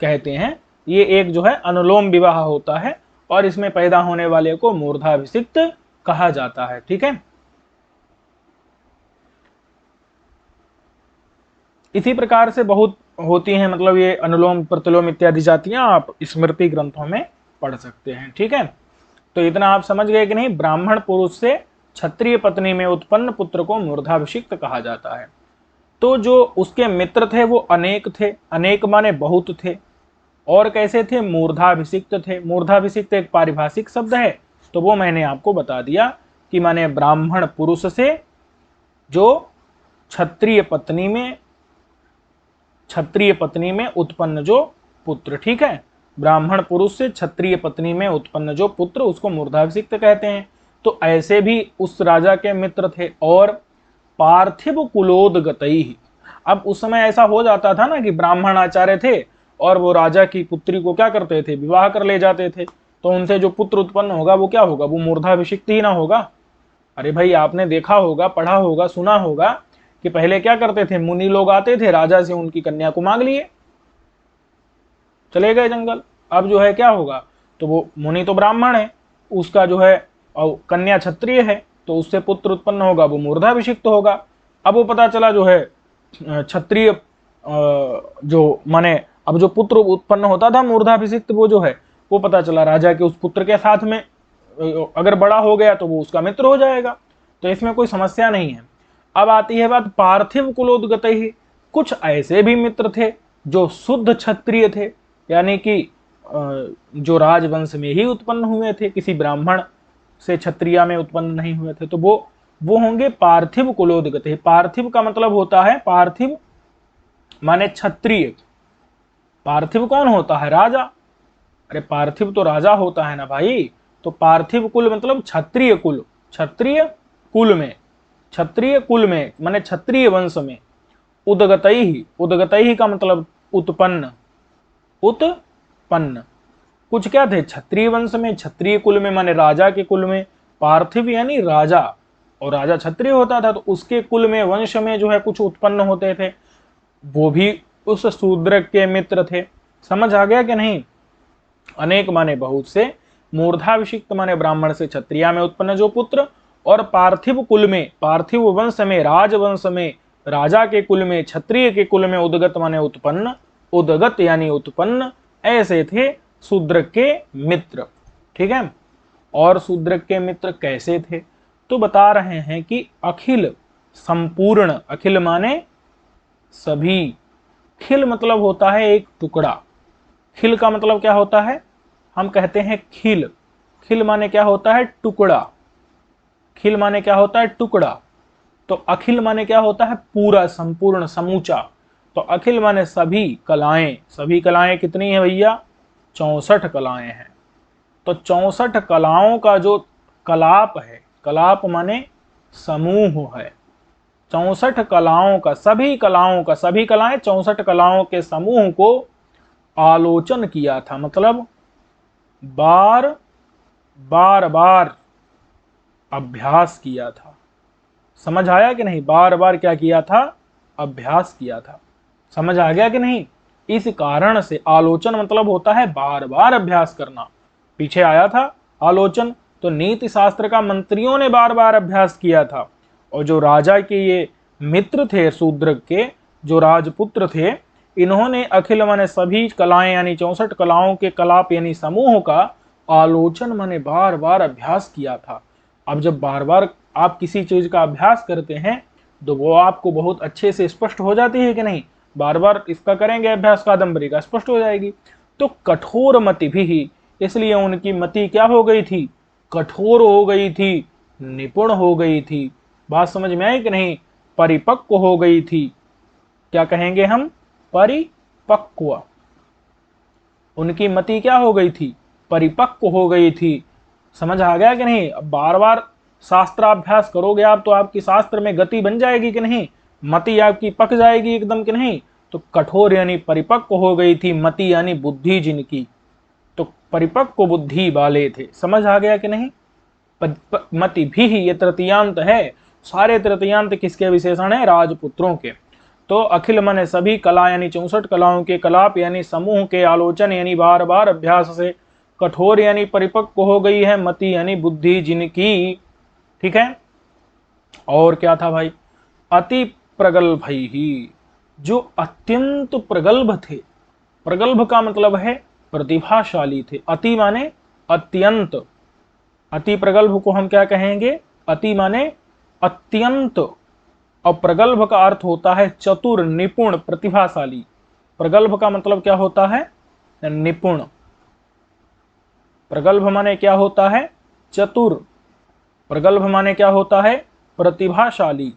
कहते हैं। ये एक जो है अनुलोम विवाह होता है और इसमें पैदा होने वाले को मूर्धाभिषिक्त कहा जाता है। ठीक है, इसी प्रकार से बहुत होती हैं, मतलब ये अनुलोम प्रतिलोम इत्यादि जातियां आप स्मृति ग्रंथों में पढ़ सकते हैं। ठीक है, तो इतना आप समझ गए कि नहीं, ब्राह्मण पुरुष से क्षत्रिय पत्नी में उत्पन्न पुत्र को मूर्धाभिषिक्त कहा जाता है। तो जो उसके मित्र थे वो अनेक थे, अनेक माने बहुत थे, और कैसे थे, मूर्धाभिषिक्त थे। मूर्धाभिषिक्त एक पारिभाषिक शब्द है, तो वो मैंने आपको बता दिया कि माने ब्राह्मण पुरुष से जो क्षत्रिय पत्नी में उत्पन्न जो पुत्र, ठीक है, ब्राह्मण पुरुष से क्षत्रिय पत्नी में उत्पन्न जो पुत्र, उसको मूर्धाभिषिक्त कहते हैं। तो ऐसे भी उस राजा के मित्र थे। और पार्थिव कुलोदगतैः, अब उस समय ऐसा हो जाता था ना कि ब्राह्मण आचार्य थे और वो राजा की पुत्री को क्या करते थे, विवाह कर ले जाते थे। तो उनसे जो पुत्र उत्पन्न होगा वो क्या होगा, वो मूर्धाभिषिक्त ही ना होगा। अरे भाई, आपने देखा होगा, पढ़ा होगा, सुना होगा कि पहले क्या करते थे, मुनि लोग आते थे, राजा से उनकी कन्या को मांग लिए, चले गए जंगल। अब जो है क्या होगा, तो वो मुनि तो ब्राह्मण है, उसका जो है कन्या क्षत्रिय है, तो उससे पुत्र उत्पन्न होगा, वो मूर्धाभिषिक्त होगा। अब वो पता चला जो है क्षत्रिय जो माने अब जो पुत्र उत्पन्न होता था मूर्धाभिषिक्त, वो जो है वो पता चला राजा के उस पुत्र के साथ में अगर बड़ा हो गया तो वो उसका मित्र हो जाएगा, तो इसमें कोई समस्या नहीं है। अब आती है बात पार्थिव कुलोदगतैः, कुछ ऐसे भी मित्र थे जो शुद्ध क्षत्रिय थे, यानी कि जो राजवंश में ही उत्पन्न हुए थे, किसी ब्राह्मण से क्षत्रिया में उत्पन्न नहीं हुए थे, तो वो होंगे पार्थिव कुलोदगतैः। पार्थिव का मतलब होता है, पार्थिव माने क्षत्रिय। पार्थिव कौन होता है, राजा। अरे पार्थिव तो राजा होता है ना भाई। तो पार्थिव कुल मतलब क्षत्रिय कुल, क्षत्रिय कुल में, क्षत्रिय कुल में माने क्षत्रिय वंश में। उदगतैः, उदगतैः का मतलब उत्पन्न, उत्पन्न। कुछ क्या थे, क्षत्रिय वंश में, क्षत्रिय कुल में माने राजा के कुल में। पार्थिव यानी राजा, और राजा क्षत्रिय होता था, तो उसके कुल में, वंश में जो है कुछ उत्पन्न होते थे, वो भी उस शूद्र के मित्र थे। समझ आ गया कि नहीं। अनेक माने बहुत से, मूर्धाभिषिक्त माने ब्राह्मण से क्षत्रिया में उत्पन्न जो पुत्र, और पार्थिव कुल में, पार्थिव वंश में, राजवंश में, राजा के कुल में, क्षत्रिय के कुल में उदगत माने उत्पन्न, उदगत यानी उत्पन्न, ऐसे थे शूद्र के मित्र। ठीक है, और शूद्र के मित्र कैसे थे, तो बता रहे हैं कि अखिल संपूर्ण, अखिल माने सभी, खिल मतलब होता है एक टुकड़ा। खिल का मतलब क्या होता है, हम कहते हैं खिल, खिल माने क्या होता है, टुकड़ा। खिल माने क्या होता है, टुकड़ा। तो अखिल माने क्या होता है, पूरा, संपूर्ण, समूचा। तो अखिल माने सभी कलाएं। सभी कलाएं कितनी है भैया, 64 कलाएं हैं। तो 64 कलाओं का जो कलाप है, कलाप माने समूह है, 64 कलाओं का, सभी कलाओं का, सभी कलाएं 64 कलाओं के समूह को आलोचन किया था, मतलब बार बार अभ्यास किया था। समझ आया कि नहीं, बार बार क्या किया था, अभ्यास किया था। समझ आ गया कि नहीं। इस कारण से आलोचन मतलब होता है बार बार अभ्यास करना। पीछे आया था आलोचन, तो नीति शास्त्र का मंत्रियों ने बार बार अभ्यास किया था, और जो राजा के ये मित्र थे शूद्र के, जो राजपुत्र थे, इन्होंने अखिल माने सभी कलाएं यानी 64 कलाओं के कलाप यानी समूह का आलोचन माने बार बार अभ्यास किया था। अब जब बार बार आप किसी चीज का अभ्यास करते हैं तो वो आपको बहुत अच्छे से स्पष्ट हो जाती है कि नहीं। बार बार इसका करेंगे अभ्यास, कादम्बरी का स्पष्ट हो जाएगी। तो कठोर मति भी, इसलिए उनकी मति क्या हो गई थी, कठोर हो गई थी, निपुण हो गई थी। बात समझ में आई कि नहीं, परिपक्व हो गई थी। क्या कहेंगे हम, परिपक्व। उनकी मति क्या हो गई थी, परिपक्व हो गई थी। समझ आ गया कि नहीं। अब बार बार शास्त्राभ्यास करोगे आप तो आपकी शास्त्र में गति बन जाएगी कि नहीं, मति आपकी पक जाएगी एकदम कि नहीं। तो कठोर यानी परिपक्व हो गई थी मति यानी बुद्धि जिनकी, तो परिपक्व बुद्धि वाले थे। समझ आ गया कि नहीं। मति भी ये तृतीयांत है, सारे तृतीयांत किसके विशेषण है? राजपुत्रों के। तो अखिल मन सभी कला यानी 64 कलाओं के कलाप यानी समूह के आलोचन यानी बार बार अभ्यास से कठोर यानी परिपक्व हो गई है मति यानी बुद्धि जिनकी। ठीक है। और क्या था भाई? अति प्रगल्भ ही, जो अत्यंत प्रगल्भ थे। प्रगल्भ का मतलब है प्रतिभाशाली थे। अति माने अत्यंत, अति प्रगल्भ को हम क्या कहेंगे? अति माने अत्यंत, और प्रगल्भ का अर्थ होता है चतुर, निपुण, प्रतिभाशाली। प्रगल्भ का मतलब क्या होता है? निपुण। प्रगल्भ माने क्या होता है? चतुर। प्रगल्भ माने क्या होता है? प्रतिभाशाली,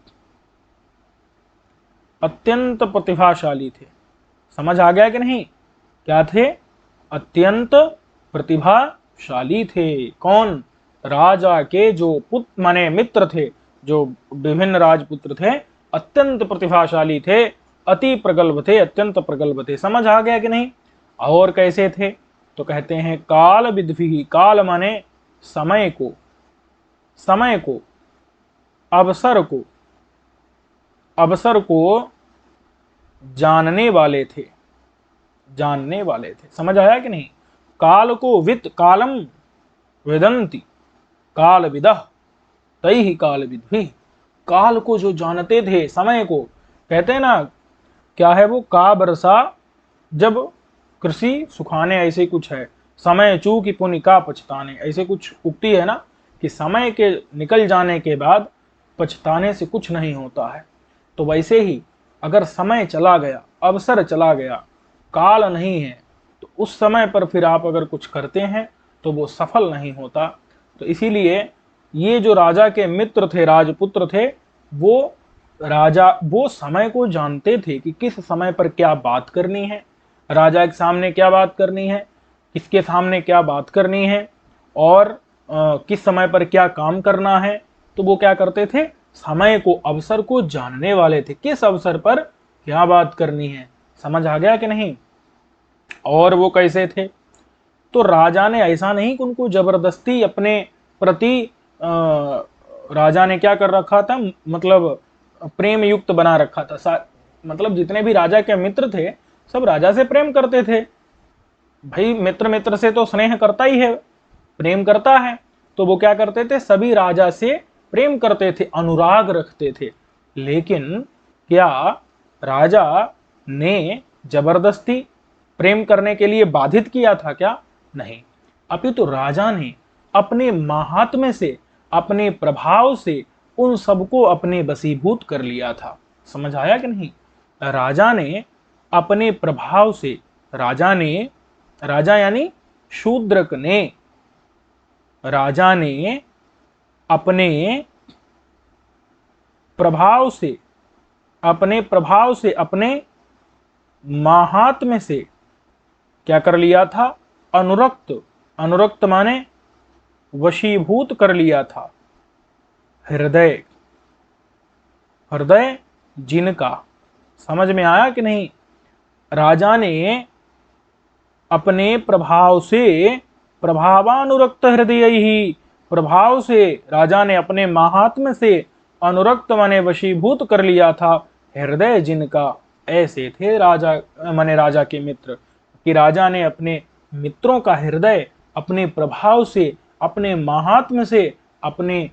अत्यंत प्रतिभाशाली थे। समझ आ गया कि नहीं? क्या थे? अत्यंत प्रतिभाशाली थे। कौन? राजा के जो पुत्र माने मित्र थे, जो विभिन्न राजपुत्र थे, अत्यंत प्रतिभाशाली थे, अति प्रगल्भ थे, अत्यंत प्रगल्भ थे। समझ आ गया कि नहीं? और कैसे थे? तो कहते हैं काल विद्भिः। काल माने समय को, समय को, अवसर को, अवसर को जानने वाले थे, जानने वाले थे। समझ आया कि नहीं? काल को विद, कालम वेदन्ति काल विदः तैहि काल विद्भिः। काल को जो जानते थे, समय को, कहते हैं ना क्या है वो? का बरसा जब कृषि सुखाने, ऐसे कुछ है। समय चूकी पुनि का पछताने, ऐसे कुछ उक्ति है ना, कि समय के निकल जाने के बाद पछताने से कुछ नहीं होता है। तो वैसे ही अगर समय चला गया, अवसर चला गया, काल नहीं है, तो उस समय पर फिर आप अगर कुछ करते हैं तो वो सफल नहीं होता। तो इसीलिए ये जो राजा के मित्र थे, राजपुत्र थे, वो राजा वो समय को जानते थे कि किस समय पर क्या बात करनी है, राजा के सामने क्या बात करनी है, किसके सामने क्या बात करनी है, और किस समय पर क्या काम करना है। तो वो क्या करते थे? समय को, अवसर को जानने वाले थे, किस अवसर पर क्या बात करनी है। समझ आ गया कि नहीं? और वो कैसे थे? तो राजा ने ऐसा नहीं कि उनको जबरदस्ती अपने प्रति राजा ने क्या कर रखा था, मतलब प्रेम युक्त बना रखा था। मतलब जितने भी राजा के मित्र थे सब राजा से प्रेम करते थे। भाई मित्र मित्र से तो स्नेह करता ही है, प्रेम करता है। तो वो क्या करते थे? सभी राजा से प्रेम करते थे, अनुराग रखते थे। लेकिन क्या राजा ने जबरदस्ती प्रेम करने के लिए बाधित किया था क्या? नहीं। अपितु राजा ने अपने महात्म्य से, अपने प्रभाव से उन सबको अपने वशीभूत कर लिया था। समझ आया कि नहीं? राजा ने अपने प्रभाव से, राजा ने, राजा यानी शूद्रक ने, राजा ने अपने प्रभाव से, अपने प्रभाव से, अपने महात्म्य से क्या कर लिया था? अनुरक्त, अनुरक्त माने वशीभूत कर लिया था हृदय, हृदय जिनका। समझ में आया कि नहीं? राजा ने अपने प्रभाव से, प्रभावानुरक्त हृदय ही, प्रभाव से राजा ने अपने महात्म्य से अनुरक्त माने वशीभूत कर लिया था हृदय जिनका। ऐसे थे राजा माने राजा के मित्र, कि राजा ने अपने मित्रों का हृदय अपने प्रभाव से, अपने महात्म्य से, अपने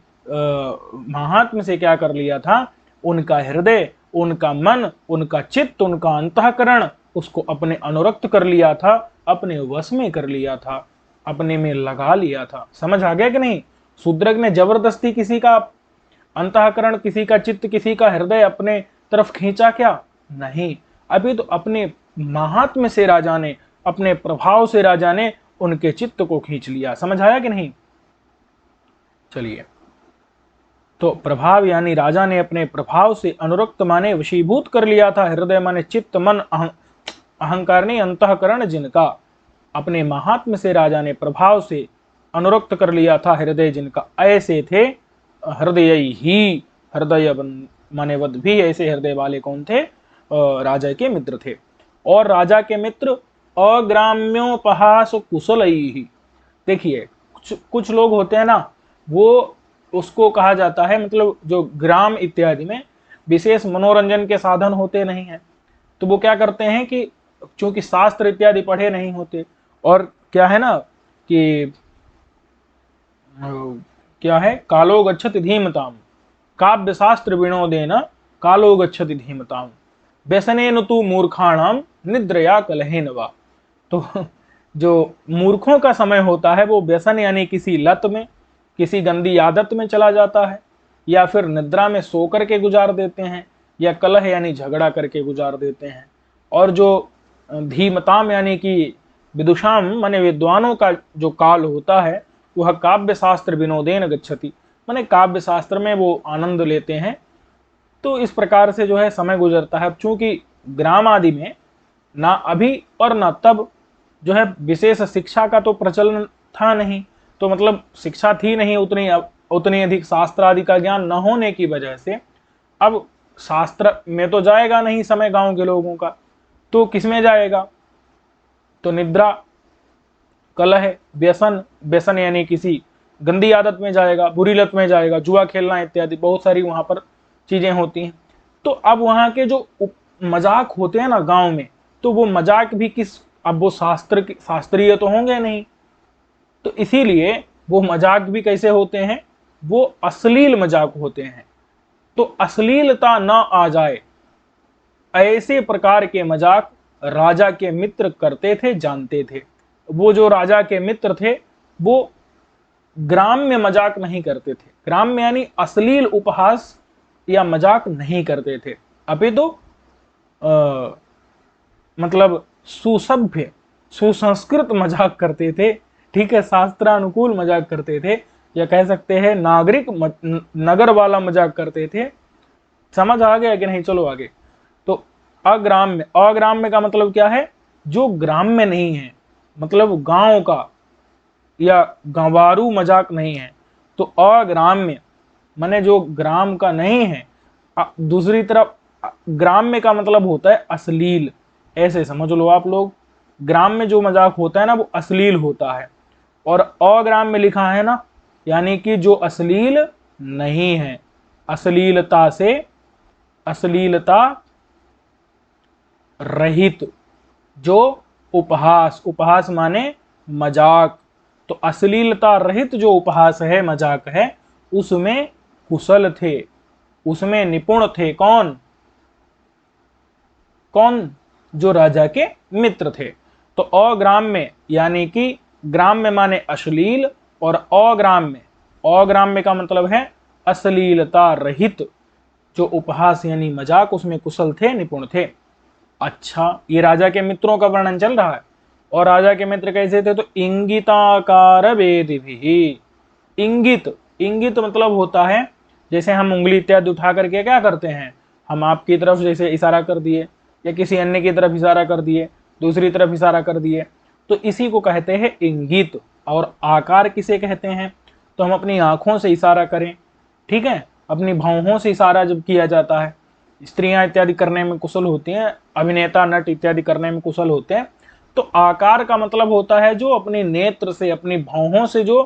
महात्म्य से क्या कर लिया था? उनका हृदय, उनका मन, उनका चित्त, उनका अंतःकरण, उसको अपने अनुरक्त कर लिया था, अपने वश में कर लिया था, अपने में लगा लिया था। समझ आ गया कि नहीं? शूद्रक ने जबरदस्ती किसी का अंतःकरण, किसी का चित्त, किसी का हृदय अपने तरफ खींचा क्या? नहीं। अभी तो अपने महात्म्य से राजा ने, अपने प्रभाव से राजा ने उनके चित्त को खींच लिया। समझ आया कि नहीं? चलिए, तो प्रभाव यानी राजा ने अपने प्रभाव से अनुरक्त माने वशीभूत कर लिया था हृदय माने चित्त, मन, अहंकार नहीं, अंतःकरण जिनका। अपने महात्म्य से राजा ने प्रभाव से अनुरक्त कर लिया था हृदय जिनका। ऐसे थे हृदय ही, हृदय माने वद भी, ऐसे हृदय वाले कौन थे? राजा के मित्र थे। और राजा के मित्र अग्राम्योपहास कुशल ही। देखिए कुछ लोग होते हैं ना, वो उसको कहा जाता है, मतलब जो ग्राम इत्यादि में विशेष मनोरंजन के साधन होते नहीं हैं, तो वो क्या करते हैं कि चूंकि शास्त्र इत्यादि पढ़े नहीं होते, और क्या है ना कि क्या है, कालो गच्छति धीमताम, काव्य शास्त्र विनोदेन कालो गच्छति धीमताम, व्यसनेन तु मूर्खाणाम निद्रया कलहेन वा। तो जो मूर्खों का समय होता है वो व्यसन यानी किसी लत में, किसी गंदी आदत में चला जाता है, या फिर निद्रा में सो करके गुजार देते हैं, या कलह यानी झगड़ा करके गुजार देते हैं। और जो धीमताम यानी कि विदुषाम माने विद्वानों का जो काल होता है वह काव्य शास्त्र विनोदेन गच्छति, माने काव्य शास्त्र में वो आनंद लेते हैं। तो इस प्रकार से जो है समय गुजरता है। चूंकि ग्राम आदि में ना अभी और ना तब जो है विशेष शिक्षा का तो प्रचलन था नहीं, तो मतलब शिक्षा थी नहीं उतनी अधिक शास्त्र आदि का ज्ञान न होने की वजह से अब शास्त्र में तो जाएगा नहीं समय गांव के लोगों का, तो किस में जाएगा, तो निद्रा, कलह, व्यसन, व्यसन यानी किसी गंदी आदत में जाएगा, बुरी लत में जाएगा, जुआ खेलना इत्यादि बहुत सारी वहां पर चीजें होती हैं। तो अब वहां के जो मजाक होते हैं ना गांव में, तो वो मजाक भी किस, अब वो शास्त्रीय तो होंगे नहीं, तो इसीलिए वो मजाक भी कैसे होते हैं, वो अश्लील मजाक होते हैं। तो अश्लीलता न आ जाए ऐसे प्रकार के मजाक राजा के मित्र करते थे, जानते थे। वो जो राजा के मित्र थे वो ग्राम में मजाक नहीं करते थे, ग्राम में यानी अश्लील उपहास या मजाक नहीं करते थे, अपितु मतलब सुसभ्य सुसंस्कृत मजाक करते थे। ठीक है, शास्त्रानुकूल मजाक करते थे, या कह सकते हैं नागरिक नगर वाला मजाक करते थे। समझ आ गया कि नहीं? चलो आगे। तो अग्राम्य का मतलब क्या है, जो ग्राम में नहीं है, मतलब गांव का या गंवारू मजाक नहीं है। तो अग्राम्य माने जो ग्राम का नहीं है। दूसरी तरफ ग्राम्य का मतलब होता है अश्लील, ऐसे समझ लो आप लोग। ग्राम में जो मजाक होता है ना वो अश्लील होता है, और अग्राम में लिखा है ना, यानी कि जो अश्लील नहीं है, अश्लीलता से, अश्लीलता रहित जो उपहास, उपहास माने मजाक, तो अश्लीलता रहित जो उपहास है, मजाक है, उसमें कुशल थे, उसमें निपुण थे। कौन कौन? जो राजा के मित्र थे। तो अग्राम्य यानी कि ग्राम्य माने अश्लील, और अग्राम्य का मतलब है अश्लीलता रहित जो उपहास यानी मजाक, उसमें कुशल थे, निपुण थे। अच्छा, ये राजा के मित्रों का वर्णन चल रहा है। और राजा के मित्र कैसे थे? तो इंगिताकार वेदिभिः। इंगित, इंगित मतलब होता है जैसे हम उंगली इत्यादि उठा करके क्या करते हैं, हम आपकी तरफ जैसे इशारा कर दिए, या किसी अन्य की तरफ इशारा कर दिए, दूसरी तरफ इशारा कर दिए, तो इसी को कहते हैं इंगित। और आकार किसे कहते हैं? तो हम अपनी आंखों से इशारा करें, ठीक है, अपनी भौहों से इशारा जब किया जाता है, स्त्रियां इत्यादि करने में कुशल होती हैं, अभिनेता नट इत्यादि करने में कुशल होते हैं। तो आकार का मतलब होता है जो अपने नेत्र से, अपनी भौहों से जो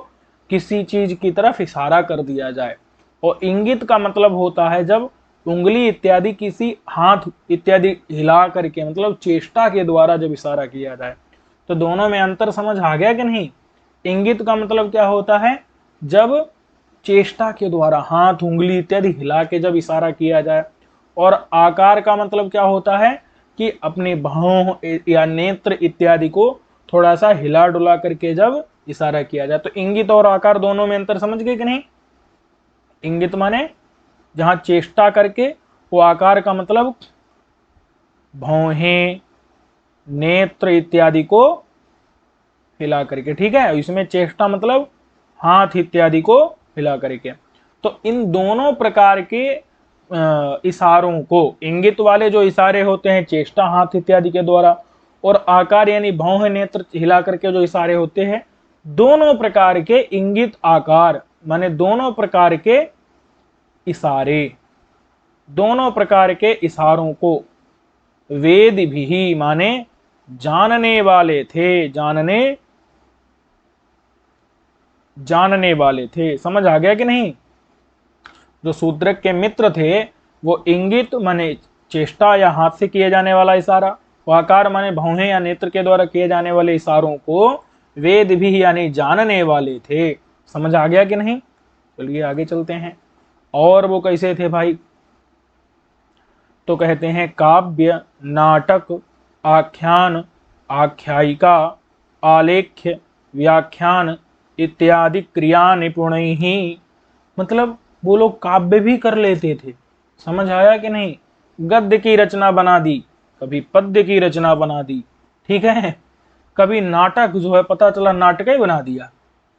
किसी चीज की तरफ इशारा कर दिया जाए। और इंगित का मतलब होता है जब उंगली इत्यादि किसी हाथ इत्यादि हिला करके, मतलब चेष्टा के द्वारा जब इशारा किया जाए। तो दोनों में अंतर समझ आ गया कि नहीं? इंगित का मतलब क्या होता है, जब चेष्टा के द्वारा हाथ उंगली इत्यादि हिला के जब इशारा किया जाए। और आकार का मतलब क्या होता है कि अपने भौं या नेत्र इत्यादि को थोड़ा सा हिला डुला करके जब इशारा किया जाए। तो इंगित और आकार दोनों में अंतर समझ गए कि नहीं? इंगित माने जहां चेष्टा करके, वो आकार का मतलब भौहें नेत्र इत्यादि को हिला करके, ठीक है। इसमें चेष्टा मतलब हाथ इत्यादि को हिला करके। तो इन दोनों प्रकार के इशारों को, इंगित वाले जो इशारे होते हैं चेष्टा हाथ इत्यादि के द्वारा, और आकार यानी भौं नेत्र हिला करके जो इशारे होते हैं, दोनों प्रकार के इंगित आकार माने दोनों प्रकार के इशारे, दोनों प्रकार के इशारों को वेद भी माने जानने वाले थे, जानने वाले थे। समझ आ गया कि नहीं? जो शूद्रक के मित्र थे वो इंगित माने चेष्टा या हाथ से किए जाने वाला इशारा, वाकार माने भौहें या नेत्र के द्वारा किए जाने वाले इशारों को वेद भी यानी जानने वाले थे। समझ आ गया कि नहीं? चलिए आगे चलते हैं। और वो कैसे थे भाई? तो कहते हैं काव्य, नाटक, आख्यान, आख्यायिका, आलेख्य, व्याख्यान इत्यादि क्रिया निपुण ही, मतलब वो लोग काव्य भी कर लेते थे। समझ आया कि नहीं? गद्य की रचना बना दी, कभी पद्य की रचना बना दी, ठीक है, कभी नाटक जो है पता चला नाटक ही बना दिया,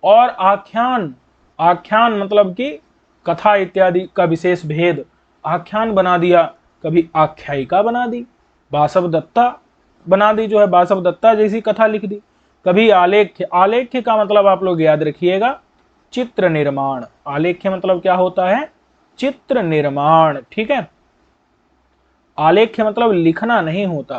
और आख्यान, आख्यान मतलब कि कथा इत्यादि का विशेष भेद, आख्यान बना दिया, कभी आख्यायिका बना दी, बासव दत्ता बना दी, जो है बासव दत्ता जैसी कथा लिख दी, कभी आलेख्य, आलेख्य का मतलब आप लोग याद रखिएगा चित्र निर्माण, आलेख्य मतलब क्या होता है? चित्र निर्माण, ठीक है। आलेख्य मतलब लिखना नहीं होता।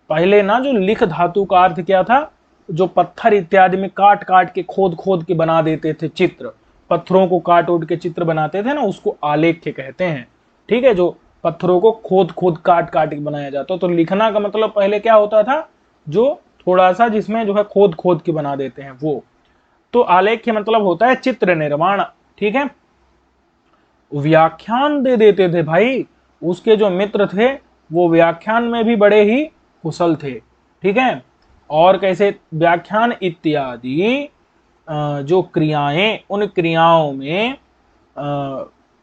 पहले ना जो लिख धातु का अर्थ क्या था? जो पत्थर इत्यादि में काट काट के खोद खोद के बना देते थे चित्र, पत्थरों को काट उठ के चित्र बनाते थे ना, उसको आलेख्य कहते हैं, ठीक है। जो पत्थरों को खोद खोद काट काट के बनाया जाता, तो लिखना का मतलब पहले क्या होता था? जो थोड़ा सा जिसमें जो है खोद खोद के बना देते हैं वो। तो आलेख्य मतलब होता है चित्र निर्माण, ठीक है। व्याख्यान दे देते थे भाई, उसके जो मित्र थे वो व्याख्यान में भी बड़े ही कुशल थे, ठीक है। और कैसे? व्याख्यान इत्यादि जो क्रियाएं, उन क्रियाओं में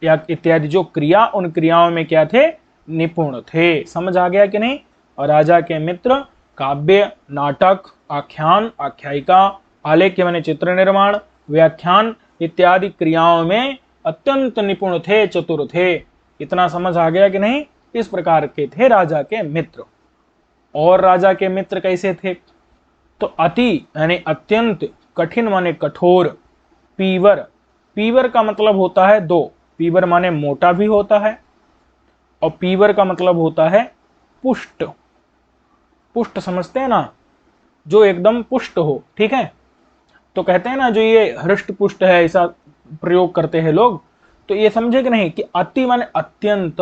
या इत्यादि जो क्रिया, उन क्रियाओं में क्या थे? निपुण थे। समझ आ गया कि नहीं? और राजा के मित्र काव्य, नाटक, आख्यान, आख्यायिका, आलेख्य माने चित्र निर्माण, व्याख्यान इत्यादि क्रियाओं में अत्यंत निपुण थे, चतुर थे। इतना समझ आ गया कि नहीं? इस प्रकार के थे राजा के मित्र। और राजा के मित्र कैसे थे? तो अति यानी अत्यंत, कठिन माने कठोर, पीवर, पीवर का मतलब होता है दो, पीवर माने मोटा भी होता है, और पीवर का मतलब होता है पुष्ट। पुष्ट समझते हैं ना? जो एकदम पुष्ट हो, ठीक है। तो कहते हैं ना जो ये हृष्ट पुष्ट है, ऐसा प्रयोग करते हैं लोग। तो ये समझे कि नहीं कि अति माने अत्यंत,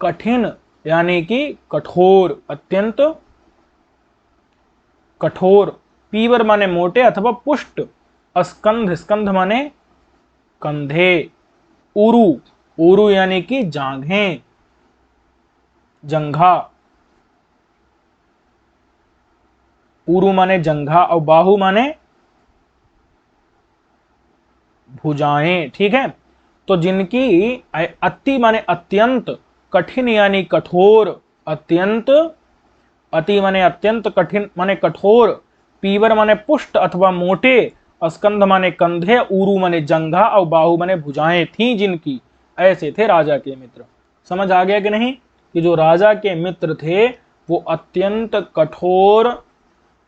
कठिन यानी कि कठोर, अत्यंत कठोर, पीवर माने मोटे अथवा पुष्ट, स्कंध, स्कंध माने कंधे, उरु, उरु यानी कि जांघें, जंघा, उरु माने जंघा, और बाहु माने भुजाएं, ठीक है। तो जिनकी अति माने अत्यंत, कठिन यानी कठोर, अत्यंत, अति माने अत्यंत, कठिन माने कठोर, पीवर माने पुष्ट अथवा मोटे, स्कंध माने कंधे, उरु माने जंघा, और बाहु माने भुजाएं थी जिनकी, ऐसे थे राजा के मित्र। समझ आ गया कि नहीं? कि जो राजा के मित्र थे वो अत्यंत कठोर,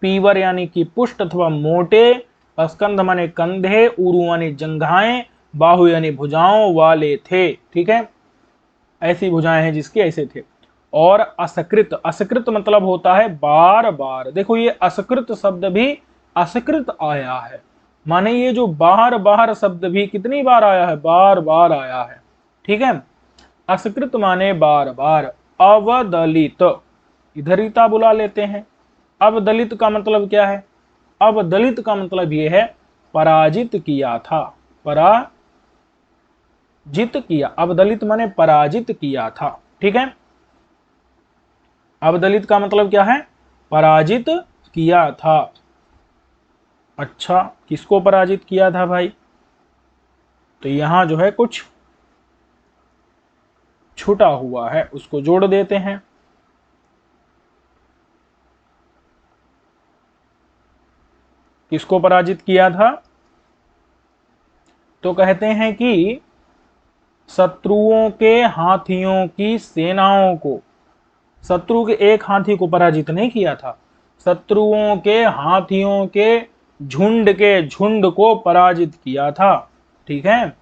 पीवर यानी कि पुष्ट अथवा मोटे, स्कंध माने कंधे, उरु माने जंघाएं, बाहु यानी भुजाओं वाले थे, ठीक है। ऐसी भुजाएं हैं जिसके, ऐसे थे। और असकृत, असकृत मतलब होता है बार बार। देखो ये असकृत शब्द भी असकृत आया है, माने ये जो बार बार शब्द भी कितनी बार आया है? बार बार आया है, ठीक है। असकृत माने बार बार। अवदलित, इधर रीता बुला लेते हैं। अवदलित का मतलब क्या है? अवदलित का मतलब ये है पराजित किया था, पराजित किया। अवदलित माने पराजित किया था, ठीक है। अवदलित का मतलब क्या है? पराजित किया था। अच्छा, किसको पराजित किया था भाई? तो यहां जो है कुछ छूटा हुआ है, उसको जोड़ देते हैं। किसको पराजित किया था? तो कहते हैं कि शत्रुओं के हाथियों की सेनाओं को, शत्रु के एक हाथी को पराजित नहीं किया था, शत्रुओं के हाथियों के झुंड को पराजित किया था, ठीक है।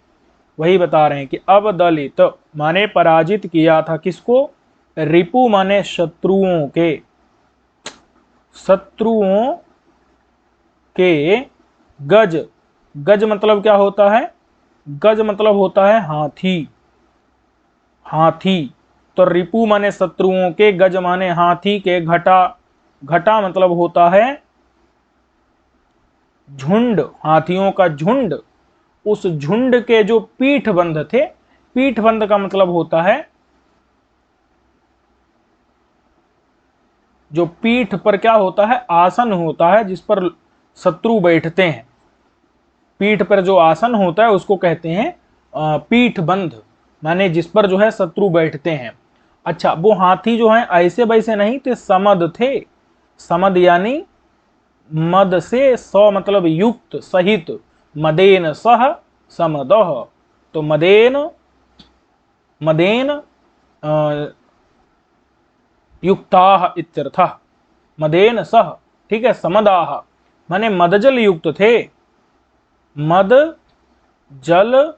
वही बता रहे हैं कि अवदलित माने पराजित किया था। किसको? रिपु माने शत्रुओं के, शत्रुओं के गज, गज मतलब क्या होता है? गज मतलब होता है हाथी, हाथी, तो रिपु माने शत्रुओं के, गज माने हाथी के, घटा, घटा मतलब होता है झुंड, हाथियों का झुंड। उस झुंड के जो पीठबंध थे, पीठबंध का मतलब होता है जो पीठ पर क्या होता है, आसन होता है जिस पर शत्रु बैठते हैं। पीठ पर जो आसन होता है उसको कहते हैं पीठबंध, माने जिस पर जो है शत्रु बैठते हैं। अच्छा, वो हाथी जो है ऐसे वैसे नहीं थे, समद थे। समद यानी मद से, स मतलब युक्त, सहित, मदेन सह समदह, तो मदेन, मदेन युक्ताः इत्यर्थः, मदेन सह, ठीक है। समदाः माने मदजल युक्त थे, मद जल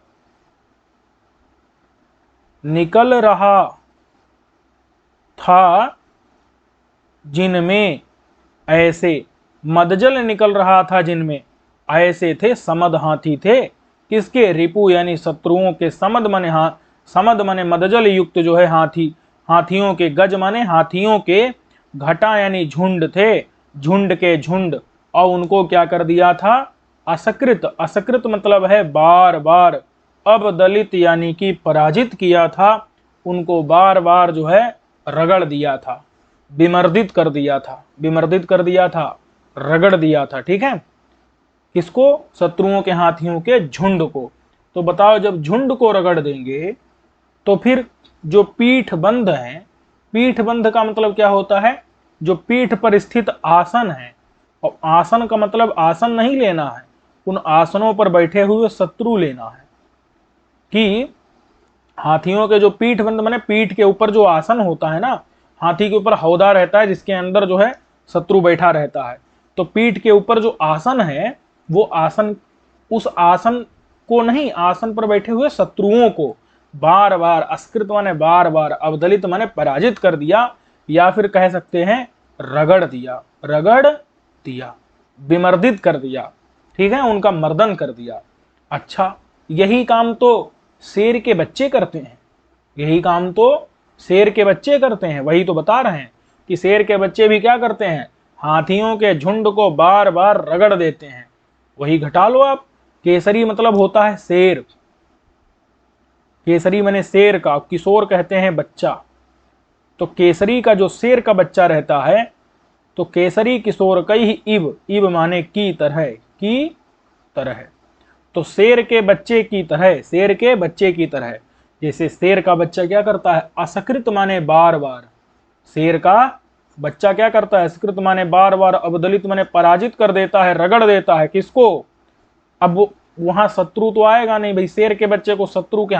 निकल रहा था जिनमें, ऐसे मदजल निकल रहा था जिनमें, ऐसे थे समद हाथी थे। किसके? रिपु यानी शत्रुओं के। समद माने समद माने मदजल युक्त जो है हाथी, हाथियों के। गज माने हाथियों के। घटा यानी झुंड थे, झुंड के झुंड। और उनको क्या कर दिया था? असकृत। असकृत मतलब है बार बार। अबदलित यानी कि पराजित किया था, उनको बार बार जो है रगड़ दिया था, विमर्दित कर दिया था। विमर्दित कर दिया था, रगड़ दिया था, ठीक है। किसको? शत्रुओं के हाथियों के झुंड को। तो बताओ, जब झुंड को रगड़ देंगे तो फिर जो पीठ बंध है, पीठ बंध का मतलब क्या होता है? जो पीठ पर स्थित आसन है। और आसन का मतलब आसन नहीं लेना है, उन आसनों पर बैठे हुए शत्रु लेना है। कि हाथियों के जो पीठ बंध माने पीठ के ऊपर जो आसन होता है ना, हाथी के ऊपर हौदा रहता है जिसके अंदर जो है शत्रु बैठा रहता है। तो पीठ के ऊपर जो आसन है, वो आसन, उस आसन को नहीं, आसन पर बैठे हुए शत्रुओं को बार बार, अस्कृत माने बार बार, अवदलित माने पराजित कर दिया, या फिर कह सकते हैं रगड़ दिया। रगड़ दिया, विमर्दित कर दिया, ठीक है, उनका मर्दन कर दिया। अच्छा, यही काम तो शेर के बच्चे करते हैं। यही काम तो शेर के बच्चे करते हैं। वही तो बता रहे हैं कि शेर के बच्चे भी क्या करते हैं? हाथियों के झुंड को बार बार रगड़ देते हैं। वही घटा लो आप। केसरी मतलब होता है शेर। केसरी माने शेर का, किशोर कहते हैं बच्चा। तो केसरी का जो शेर का बच्चा रहता है, तो केसरी किशोर कई इब, इब माने की तरह, की तरह। तो शेर के बच्चे की तरह, शेर के बच्चे की तरह। जैसे शेर का बच्चा क्या करता है? असकृत माने बार बार। शेर का बच्चा क्या करता है? असकृत माने बार बार, अबदलित माने पराजित कर देता है, रगड़ देता है। किसको? अब वहां शत्रु तो आएगा नहीं भाई। शेर के बच्चे को शत्रु के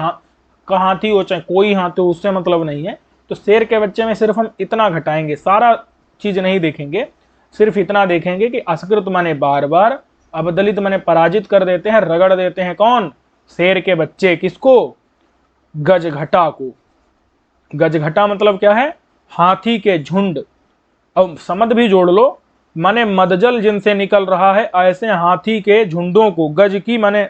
का हाथी हो चाहे कोई हाथी हो, उससे मतलब नहीं है। तो शेर के बच्चे में सिर्फ हम इतना घटाएंगे, सारा चीज नहीं देखेंगे, सिर्फ इतना देखेंगे कि असकृत माने बार बार, अबदलित माने पराजित कर देते हैं, रगड़ देते हैं। कौन? शेर के बच्चे। किसको? गजघटा को। गजघटा मतलब क्या है? हाथी के झुंड। अब समद भी जोड़ लो, माने मदजल जिनसे निकल रहा है, ऐसे हाथी के झुंडों को। गज की माने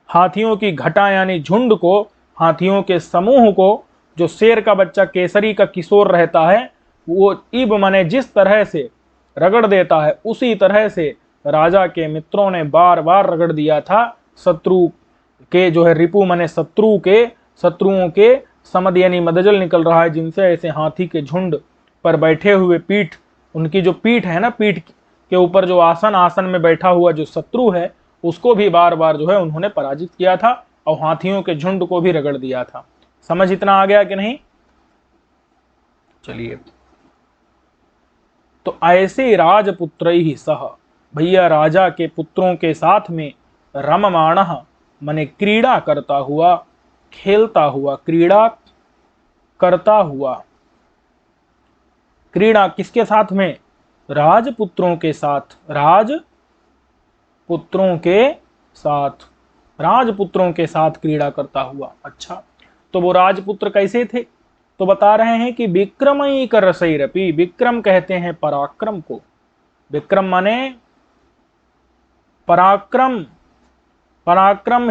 हाथियों की, घटा यानी झुंड को, हाथियों के समूह को। जो शेर का बच्चा केसरी का किशोर रहता है, वो इब माने जिस तरह से रगड़ देता है, उसी तरह से राजा के मित्रों ने बार बार रगड़ दिया था शत्रु के, जो है रिपु माने शत्रु के, शत्रुओं के। समद यानी मदजल निकल रहा है जिनसे, ऐसे हाथी के झुंड पर बैठे हुए पीठ, उनकी जो पीठ है ना, पीठ के ऊपर जो आसन, आसन में बैठा हुआ जो शत्रु है, उसको भी बार बार जो है उन्होंने पराजित किया था, और हाथियों के झुंड को भी रगड़ दिया था। समझ इतना आ गया कि नहीं? चलिए, तो ऐसे राजपुत्र ही सह, भैया राजा के पुत्रों के साथ में, रममाण माने क्रीड़ा करता हुआ, खेलता हुआ, क्रीड़ा करता हुआ। क्रीड़ा किसके साथ में? राजपुत्रों के साथ। राजपुत्रों के साथ, राजपुत्रों के साथ क्रीड़ा करता हुआ। अच्छा, तो वो राजपुत्र कैसे थे? तो बता रहे हैं कि विक्रमई कर रसैरपी। विक्रम कहते हैं पराक्रम को। विक्रम माने पराक्रम। पराक्रम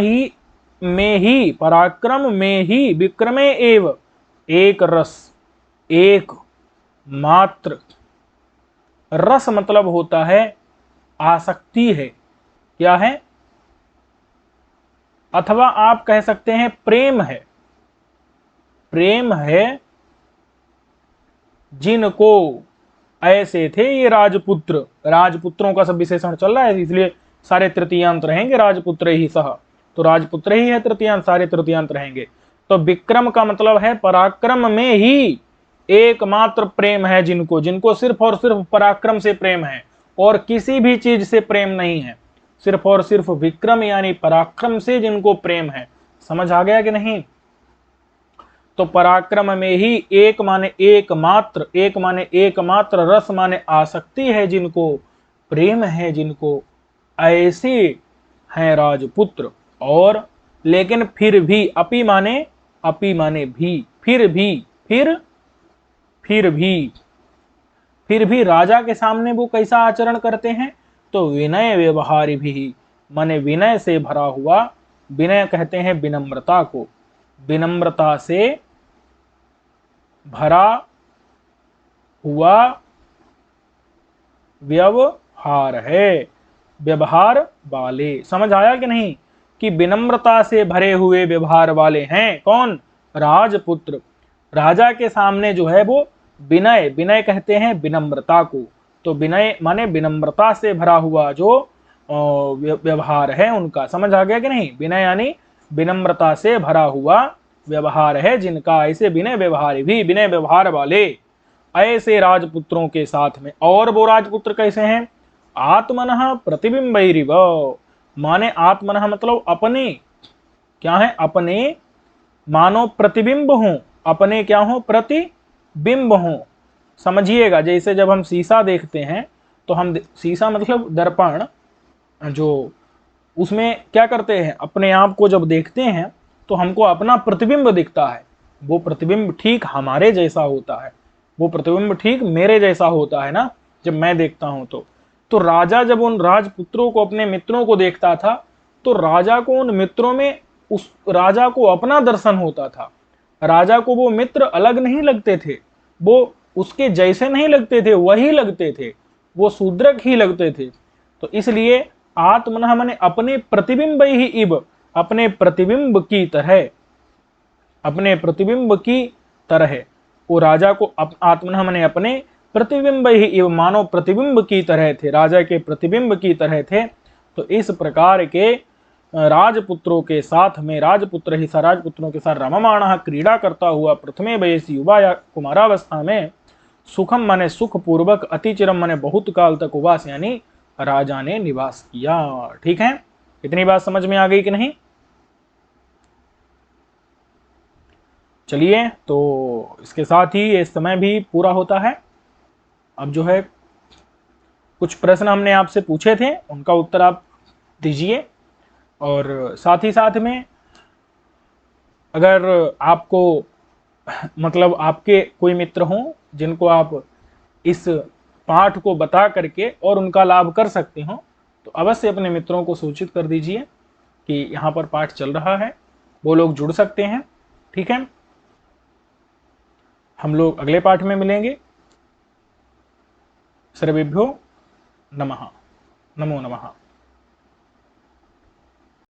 में ही, विक्रमे एव, एक रस, एक मात्र। रस मतलब होता है आसक्ति है, क्या है, अथवा आप कह सकते हैं प्रेम है। प्रेम है जिनको, ऐसे थे ये राजपुत्र। राजपुत्रों का सब विशेषण चल रहा है, इसलिए सारे तृतीयांत रहेंगे राजपुत्र ही सह। तो राजपुत्र ही है तृतीयांत, सारे तृतीयांत रहेंगे। तो विक्रम का मतलब है पराक्रम में ही एकमात्र प्रेम है जिनको, जिनको सिर्फ और सिर्फ पराक्रम से प्रेम है और किसी भी चीज से प्रेम नहीं है, सिर्फ और सिर्फ विक्रम यानी पराक्रम से जिनको प्रेम है। समझ आ गया कि नहीं? तो पराक्रम में ही एक माने एकमात्र, एक माने एकमात्र, रस माने आसक्ति है जिनको, प्रेम है जिनको, ऐसे हैं राजपुत्र। और लेकिन फिर भी, अपि माने, अपि माने भी, फिर भी, फिर भी राजा के सामने वो कैसा आचरण करते हैं? तो विनय व्यवहारी भी, माने विनय से भरा हुआ। विनय कहते हैं विनम्रता को, विनम्रता से भरा हुआ व्यवहार है, व्यवहार वाले। समझ आया कि नहीं? कि विनम्रता से भरे हुए व्यवहार वाले हैं कौन? राजपुत्र। राजा के सामने जो है वो विनय, विनय कहते हैं विनम्रता को। तो विनय माने विनम्रता से भरा हुआ जो व्यवहार है उनका। समझ आ गया कि नहीं? विनय यानी विनम्रता से भरा हुआ व्यवहार है जिनका, ऐसे विनय व्यवहार भी, विनय व्यवहार वाले ऐसे राजपुत्रों के साथ में। और वो राजपुत्र कैसे हैं? आत्मनः प्रतिबिंबैरिव, माने आत्मनः मतलब अपने, क्या है? अपने, मानो प्रतिबिंब हो, अपने क्या हो? प्रतिबिंब हो। समझिएगा, जैसे जब हम शीशा देखते हैं तो हम, शीशा मतलब दर्पण, जो उसमें क्या करते हैं, अपने आप को जब देखते हैं तो हमको अपना प्रतिबिंब दिखता है। वो प्रतिबिंब ठीक हमारे जैसा होता है, वो प्रतिबिंब ठीक मेरे जैसा होता है ना, जब मैं देखता हूं तो राजा जब उन राजपुत्रों को, अपने मित्रों को देखता था तो राजा को उन मित्रों में, उस राजा को अपना दर्शन होता था। राजा को वो मित्र अलग नहीं लगते थे, वो उसके जैसे नहीं लगते थे, वही लगते थे, वो शूद्रक ही लगते थे। तो इसलिए आत्मनः माने अपने प्रतिबिंब ही इव, अपने प्रतिबिंब की तरह, अपने प्रतिबिंब की तरह। वो राजा को आत्मनः माने अपने प्रतिबिंब ही इव, मानो प्रतिबिंब की तरह थे, राजा के प्रतिबिंब की तरह थे। तो इस प्रकार के राजपुत्रों के साथ में, राजपुत्र ही राजपुत्रों के साथ रममाणः क्रीड़ा करता हुआ प्रथमे वयसी, युवा या कुमारावस्था में, सुखम माने सुख पूर्वक, अतिचिरम माने बहुत काल तक, उवास यानी राजा ने निवास किया। ठीक है, इतनी बात समझ में आ गई कि नहीं? चलिए, तो इसके साथ ही ये समय भी पूरा होता है। अब जो है कुछ प्रश्न हमने आपसे पूछे थे, उनका उत्तर आप दीजिए। और साथ ही साथ में अगर आपको मतलब आपके कोई मित्र हों जिनको आप इस पाठ को बता करके और उनका लाभ कर सकते हो, तो अवश्य अपने मित्रों को सूचित कर दीजिए कि यहाँ पर पाठ चल रहा है, वो लोग जुड़ सकते हैं। ठीक है, हम लोग अगले पाठ में मिलेंगे। सर्वेभ्यो नमः, नमो नमः।